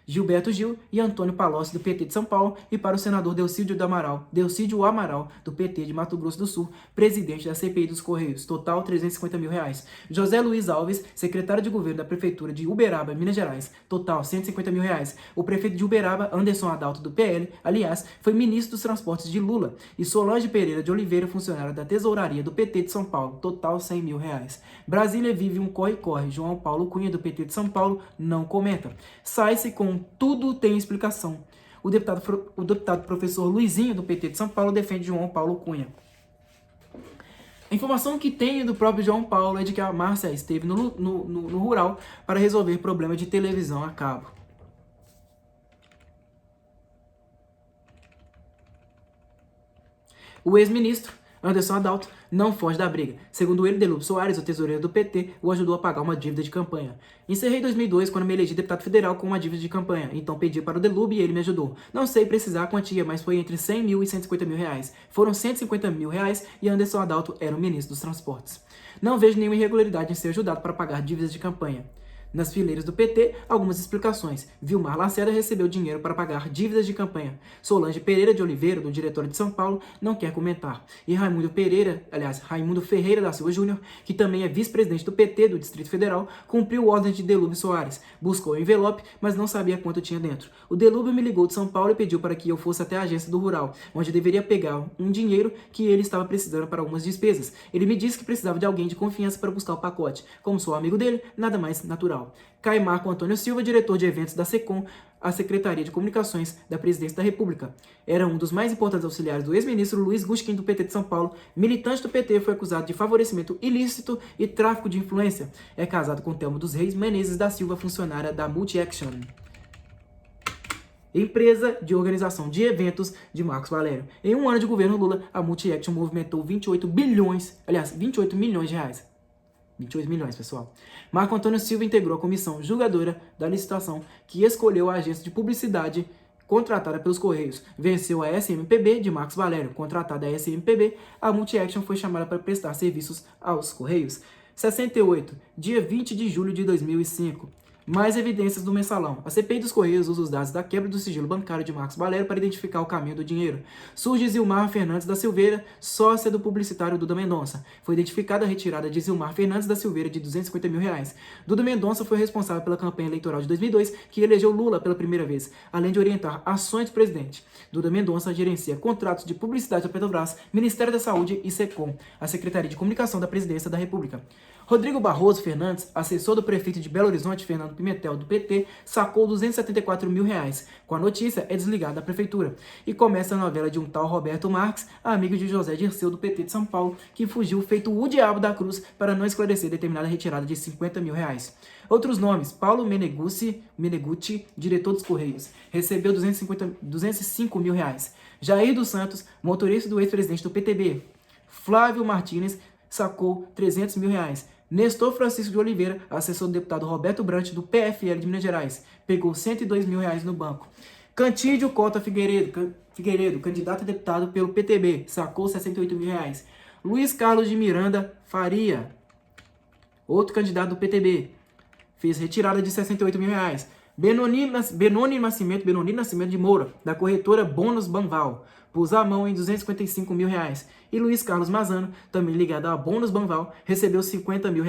[SPEAKER 1] Gilberto Gil e Antônio Palocci, do PT de São Paulo, e para o senador Delcídio Amaral, do PT de Mato Grosso do Sul, presidente da CPI dos Correios, total 350 mil reais. José Luiz Alves, secretário de governo da Prefeitura de Uberaba, Minas Gerais, total 150 mil reais. O prefeito de Uberaba, Anderson Adalto, do PL, aliás, foi ministro dos Transportes de Lula. E Solange Pereira de Oliveira, funcionária da Tesouraria do PT de São Paulo, total 100 mil reais. Brasília vive um corre-corre. João Paulo Cunha, do PT de São Paulo, não comenta. Sai-se com tudo tem explicação. O deputado professor Luizinho, do PT de São Paulo, defende João Paulo Cunha. A informação que tenho do próprio João Paulo é de que a Márcia esteve no rural para resolver problema de televisão a cabo. O ex-ministro Anderson Adalto não foge da briga. Segundo ele, Delúbio Soares, o tesoureiro do PT, o ajudou a pagar uma dívida de campanha. Encerrei 2002 quando me elegi deputado federal com uma dívida de campanha. Então pedi para o Delúbio e ele me ajudou. Não sei precisar a quantia, mas foi entre 100 mil e 150 mil reais. Foram 150 mil reais e Anderson Adalto era o ministro dos Transportes. Não vejo nenhuma irregularidade em ser ajudado para pagar dívidas de campanha. Nas fileiras do PT, algumas explicações. Vilmar Lacerda recebeu dinheiro para pagar dívidas de campanha. Solange Pereira de Oliveira, do Diretório de São Paulo, não quer comentar. E Raimundo Ferreira da Silva Júnior, que também é vice-presidente do PT do Distrito Federal, cumpriu ordem de Delúbio Soares. Buscou o envelope, mas não sabia quanto tinha dentro. O Delúbio me ligou de São Paulo e pediu para que eu fosse até a agência do Rural, onde deveria pegar um dinheiro que ele estava precisando para algumas despesas. Ele me disse que precisava de alguém de confiança para buscar o pacote. Como sou amigo dele, nada mais natural. Rural. Cai Marco Antônio Silva, diretor de eventos da SECOM, a Secretaria de Comunicações da Presidência da República. Era um dos mais importantes auxiliares do ex-ministro Luiz Gusquim, do PT de São Paulo. Militante do PT, foi acusado de favorecimento ilícito e tráfico de influência. É casado com Thelma dos Reis Menezes da Silva, funcionária da Multi-Action, empresa de organização de eventos de Marcos Valério. Em um ano de governo Lula, a Multi-Action movimentou 28 milhões de reais. 28 milhões, pessoal. Marco Antônio Silva integrou a comissão julgadora da licitação que escolheu a agência de publicidade contratada pelos Correios. Venceu a SMPB de Marcos Valério. Contratada a SMPB, a Multi-Action foi chamada para prestar serviços aos Correios. 68. Dia 20 de julho de 2005. Mais evidências do mensalão. A CPI dos Correios usa os dados da quebra do sigilo bancário de Marcos Valério para identificar o caminho do dinheiro. Surge Zilmar Fernandes da Silveira, sócia do publicitário Duda Mendonça. Foi identificada a retirada de Zilmar Fernandes da Silveira de R$250 mil. Duda Mendonça foi responsável pela campanha eleitoral de 2002, que elegeu Lula pela primeira vez, além de orientar ações do presidente. Duda Mendonça gerencia contratos de publicidade da Petrobras, Ministério da Saúde e SECOM, a Secretaria de Comunicação da Presidência da República. Rodrigo Barroso Fernandes, assessor do prefeito de Belo Horizonte, Fernando Pimentel, do PT, sacou R$274 mil. Com a notícia, é desligado da prefeitura. E começa a novela de um tal Roberto Marques, amigo de José Dirceu, do PT de São Paulo, que fugiu feito o diabo da cruz para não esclarecer determinada retirada de R$50 mil. Outros nomes: Paulo Meneguti, diretor dos Correios, recebeu R$205 mil. Jair dos Santos, motorista do ex-presidente do PTB. Flávio Martins sacou R$300 mil. Nestor Francisco de Oliveira, assessor do deputado Roberto Brant, do PFL de Minas Gerais, pegou R$102 mil no banco. Cantídio Cota Figueiredo, candidato a deputado pelo PTB, sacou R$68 mil. Luiz Carlos de Miranda Faria, outro candidato do PTB, fez retirada de R$68 mil. Benoni Nascimento de Moura, da corretora Bônus Banval, pôs a mão em R$255 mil. E Luiz Carlos Mazano, também ligado à Bônus Banval, recebeu R$50 mil.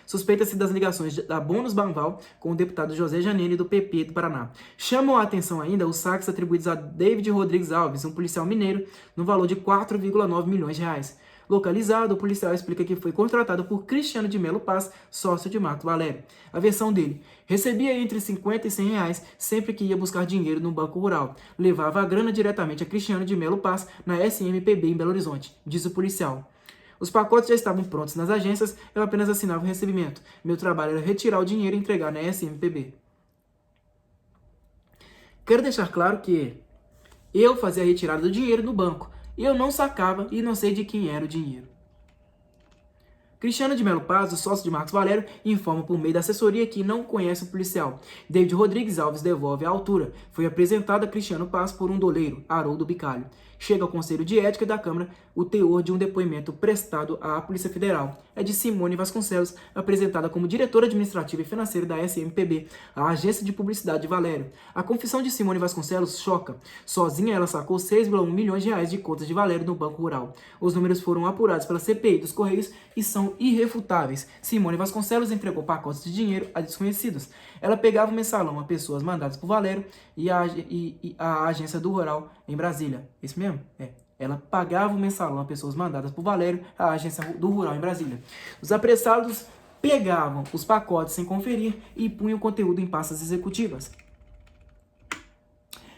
[SPEAKER 1] Suspeita-se das ligações da Bônus Banval com o deputado José Janine, do PP do Paraná. Chamam a atenção ainda os saques atribuídos a David Rodrigues Alves, um policial mineiro, no valor de R$4,9 milhões. Localizado, o policial explica que foi contratado por Cristiano de Melo Paz, sócio de Marcos Valério. A versão dele: recebia entre R$50 e R$100 sempre que ia buscar dinheiro no Banco Rural. Levava a grana diretamente a Cristiano de Melo Paz na SMPB em Belo Horizonte, diz o policial. Os pacotes já estavam prontos nas agências, eu apenas assinava o recebimento. Meu trabalho era retirar o dinheiro e entregar na SMPB. Quero deixar claro que eu fazia a retirada do dinheiro no banco. Eu não sacava e não sei de quem era o dinheiro. Cristiano de Melo Paz, o sócio de Marcos Valério, informa por meio da assessoria que não conhece o policial. David Rodrigues Alves devolve a altura. Foi apresentado a Cristiano Paz por um doleiro, Haroldo Bicalho. Chega ao Conselho de Ética da Câmara o teor de um depoimento prestado à Polícia Federal. É de Simone Vasconcelos, apresentada como diretora administrativa e financeira da SMPB, a agência de publicidade de Valério. A confissão de Simone Vasconcelos choca. Sozinha, ela sacou R$6,1 milhões de contas de Valério no Banco Rural. Os números foram apurados pela CPI dos Correios e são irrefutáveis. Simone Vasconcelos entregou pacotes de dinheiro a desconhecidos. Ela pegava o mensalão a pessoas mandadas por Valério e a agência do Rural em Brasília. Isso mesmo? É. Ela pagava o mensalão a pessoas mandadas por Valério, a agência do Rural em Brasília. Os apressados pegavam os pacotes sem conferir e punham o conteúdo em pastas executivas.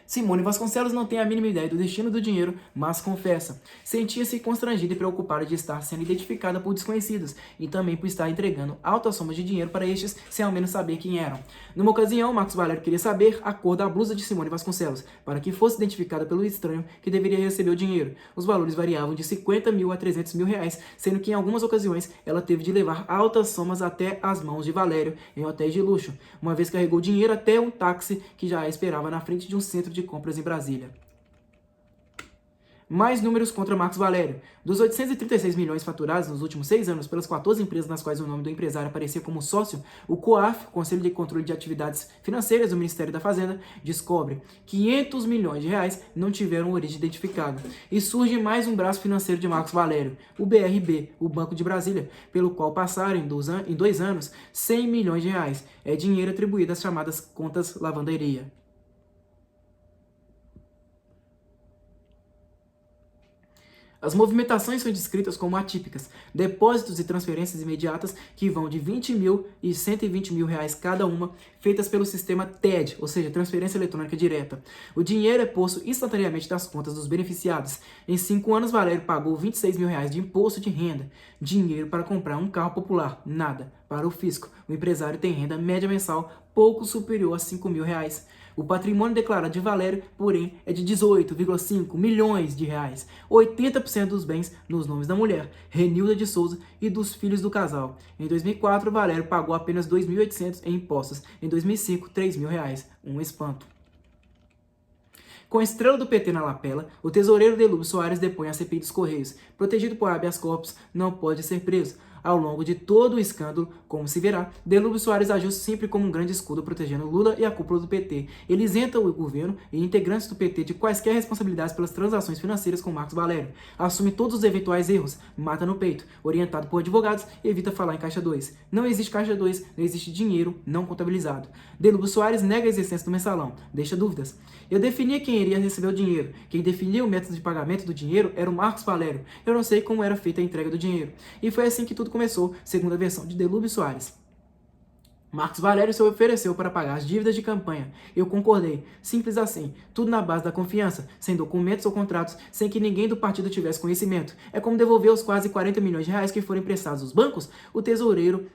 [SPEAKER 1] Simone Vasconcelos não tem a mínima ideia do destino do dinheiro, mas confessa. Sentia-se constrangida e preocupada de estar sendo identificada por desconhecidos e também por estar entregando altas somas de dinheiro para estes sem ao menos saber quem eram. Numa ocasião, Marcos Valério queria saber a cor da blusa de Simone Vasconcelos, para que fosse identificada pelo estranho que deveria receber o dinheiro. Os valores variavam de R$50 mil a R$300 mil, sendo que em algumas ocasiões ela teve de levar altas somas até as mãos de Valério em hotéis de luxo. Uma vez carregou dinheiro até um táxi que já a esperava na frente de um centro de compras em Brasília. Mais números contra Marcos Valério. Dos 836 milhões faturados nos últimos 6 anos pelas 14 empresas nas quais o nome do empresário aparecia como sócio, o COAF, Conselho de Controle de Atividades Financeiras do Ministério da Fazenda, descobre que R$500 milhões não tiveram origem identificada. E surge mais um braço financeiro de Marcos Valério, o BRB, o Banco de Brasília, pelo qual passaram em 2 anos R$100 milhões. É dinheiro atribuído às chamadas contas lavanderia. As movimentações são descritas como atípicas, depósitos e transferências imediatas que vão de 20 mil e 120 mil reais cada uma, feitas pelo sistema TED, ou seja, transferência eletrônica direta. O dinheiro é posto instantaneamente das contas dos beneficiados. Em 5 anos, Valério pagou 26 mil reais de imposto de renda. Dinheiro para comprar um carro popular, nada. Para o fisco, o empresário tem renda média mensal pouco superior a 5 mil reais. O patrimônio declarado de Valério, porém, é de 18,5 milhões de reais. 80% dos bens nos nomes da mulher, Renilda de Souza, e dos filhos do casal. Em 2004, Valério pagou apenas 2.800 em impostos. Em 2005, 3 mil reais. Um espanto. Com a estrela do PT na lapela, o tesoureiro Delúbio Soares depõe a CPI dos Correios. Protegido por habeas corpus, não pode ser preso. Ao longo de todo o escândalo, como se verá, Delúbio Soares agiu sempre como um grande escudo protegendo Lula e a cúpula do PT. Ele isenta o governo e integrantes do PT de quaisquer responsabilidades pelas transações financeiras com Marcos Valério. Assume todos os eventuais erros, mata no peito, orientado por advogados e evita falar em Caixa 2. Não existe Caixa 2, não existe dinheiro não contabilizado. Delúbio Soares nega a existência do mensalão, deixa dúvidas. Eu definia quem iria receber o dinheiro. Quem definia o método de pagamento do dinheiro era o Marcos Valério. Eu não sei como era feita a entrega do dinheiro. E foi assim que tudo começou, segundo a versão de Delúbio Soares. Marcos Valério se ofereceu para pagar as dívidas de campanha. Eu concordei. Simples assim. Tudo na base da confiança, sem documentos ou contratos, sem que ninguém do partido tivesse conhecimento. É como devolver os quase 40 milhões de reais que foram emprestados aos bancos. O tesoureiro...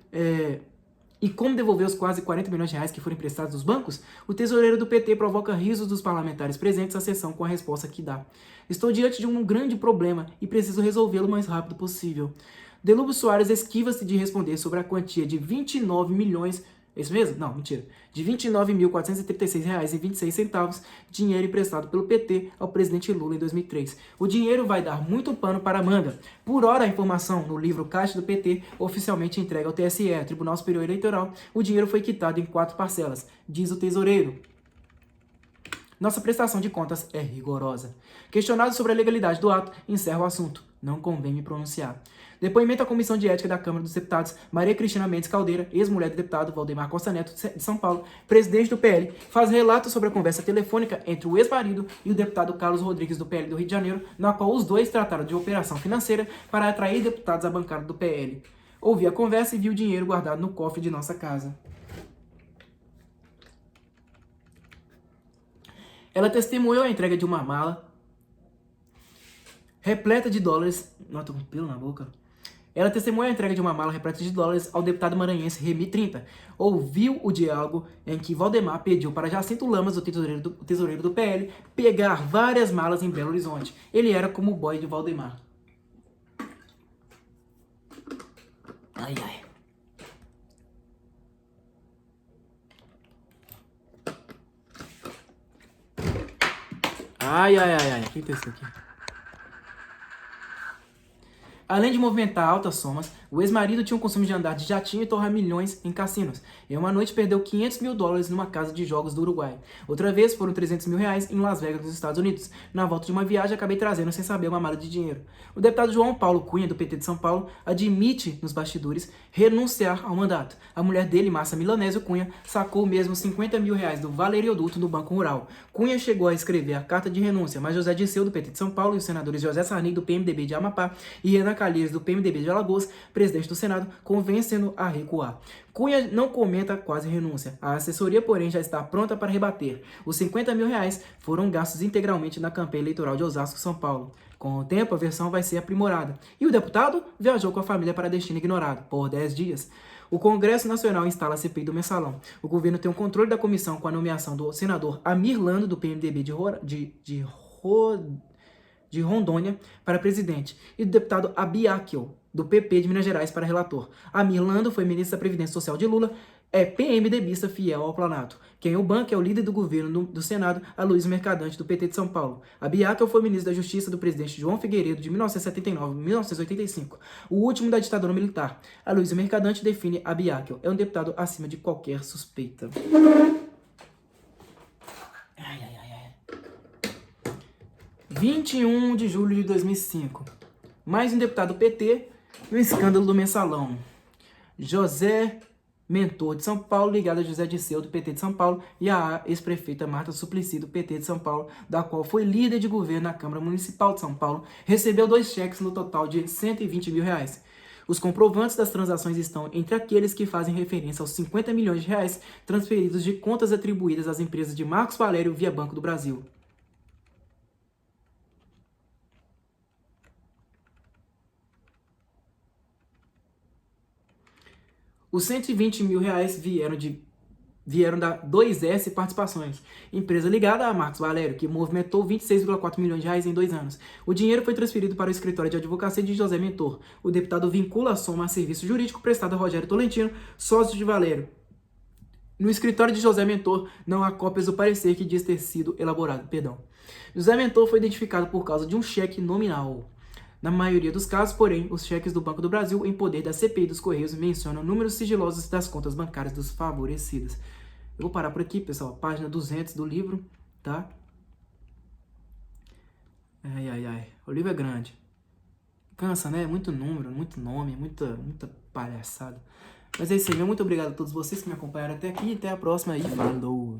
[SPEAKER 1] E como devolver os quase 40 milhões de reais que foram emprestados dos bancos? O tesoureiro do PT provoca risos dos parlamentares presentes à sessão com a resposta que dá. Estou diante de um grande problema e preciso resolvê-lo o mais rápido possível. Delúbio Soares esquiva-se de responder sobre a quantia de 29 milhões... É isso mesmo? Não, mentira. De R$ 29.436,26, dinheiro emprestado pelo PT ao presidente Lula em 2003. O dinheiro vai dar muito pano para a manga. Por hora, a informação no livro Caixa do PT, oficialmente entregue ao TSE, Tribunal Superior Eleitoral, o dinheiro foi quitado em 4 parcelas, diz o tesoureiro. Nossa prestação de contas é rigorosa. Questionado sobre a legalidade do ato, encerra o assunto. Não convém me pronunciar. Depoimento à Comissão de Ética da Câmara dos Deputados, Maria Cristina Mendes Caldeira, ex-mulher do deputado Valdemar Costa Neto, de São Paulo, presidente do PL, faz relato sobre a conversa telefônica entre o ex-marido e o deputado Carlos Rodrigues, do PL do Rio de Janeiro, na qual os dois trataram de operação financeira para atrair deputados à bancada do PL. Ouvi a conversa e vi o dinheiro guardado no cofre de nossa casa. Ela testemunhou a entrega de uma mala repleta de dólares... Não, tô com pelo na boca. Ela testemunhou a entrega de uma mala repleta de dólares ao deputado maranhense Remy 30. Ouviu o diálogo em que Valdemar pediu para Jacinto Lamas, o tesoureiro do PL, pegar várias malas em Belo Horizonte. Ele era como o boy de Valdemar. Ai, ai. Ai, ai, ai, ai. O que é isso aqui? Além de movimentar altas somas, o ex-marido tinha um costume de andar de jatinho e torrar milhões em cassinos. Em uma noite perdeu 500 mil dólares numa casa de jogos do Uruguai. Outra vez foram 300 mil reais em Las Vegas, nos Estados Unidos. Na volta de uma viagem acabei trazendo sem saber uma mala de dinheiro. O deputado João Paulo Cunha, do PT de São Paulo, admite nos bastidores renunciar ao mandato. A mulher dele, Márcia Milanésio Cunha, sacou mesmo 50 mil reais do Valerioduto no Banco Rural. Cunha chegou a escrever a carta de renúncia, mas José Dirceu, do PT de São Paulo, e os senadores José Sarney, do PMDB de Amapá, e Renan Calheiros, do PMDB de Alagoas, presidente do Senado, convencendo a recuar. Cunha não comenta quase renúncia. A assessoria, porém, já está pronta para rebater. Os 50 mil reais foram gastos integralmente na campanha eleitoral de Osasco, São Paulo. Com o tempo, a versão vai ser aprimorada. E o deputado viajou com a família para destino ignorado, por 10 dias. O Congresso Nacional instala a CPI do mensalão. O governo tem o controle da comissão com a nomeação do senador Amir Lando, do PMDB de Rondônia, para presidente, e do deputado Abiaquil, do PP de Minas Gerais, para relator. Amir Lando foi ministro da Previdência Social de Lula, é PMDBista fiel ao Planalto. Quem o banca é o líder do governo do Senado, Aloysio Mercadante, do PT de São Paulo. Abiaquil foi ministro da Justiça do presidente João Figueiredo, de 1979 a 1985, o último da ditadura militar. Aloysio Mercadante define Abiaquil. É um deputado acima de qualquer suspeita. 21 de julho de 2005. Mais um deputado PT no escândalo do mensalão. José Mentor de São Paulo, ligado a José Dirceu, do PT de São Paulo, e a ex-prefeita Marta Suplicy, do PT de São Paulo, da qual foi líder de governo na Câmara Municipal de São Paulo, recebeu 2 cheques no total de R$ 120 mil. Os comprovantes das transações estão entre aqueles que fazem referência aos R$ 50 milhões transferidos de contas atribuídas às empresas de Marcos Valério via Banco do Brasil. Os R$ 120 mil vieram da 2S Participações, empresa ligada a Marcos Valério, que movimentou 26,4 milhões de reais em 2 anos. O dinheiro foi transferido para o escritório de advocacia de José Mentor. O deputado vincula a soma a serviço jurídico prestado a Rogério Tolentino, sócio de Valério. No escritório de José Mentor não há cópias do parecer que diz ter sido elaborado. José Mentor foi identificado por causa de um cheque nominal. Na maioria dos casos, porém, os cheques do Banco do Brasil, em poder da CPI dos Correios, mencionam números sigilosos das contas bancárias dos favorecidos. Eu vou parar por aqui, pessoal. Página 200 do livro, tá? O livro é grande. Cansa, né? Muito número, muito nome, muita palhaçada. Mas é isso aí, meu. Muito obrigado a todos vocês que me acompanharam até aqui. Até a próxima e falou!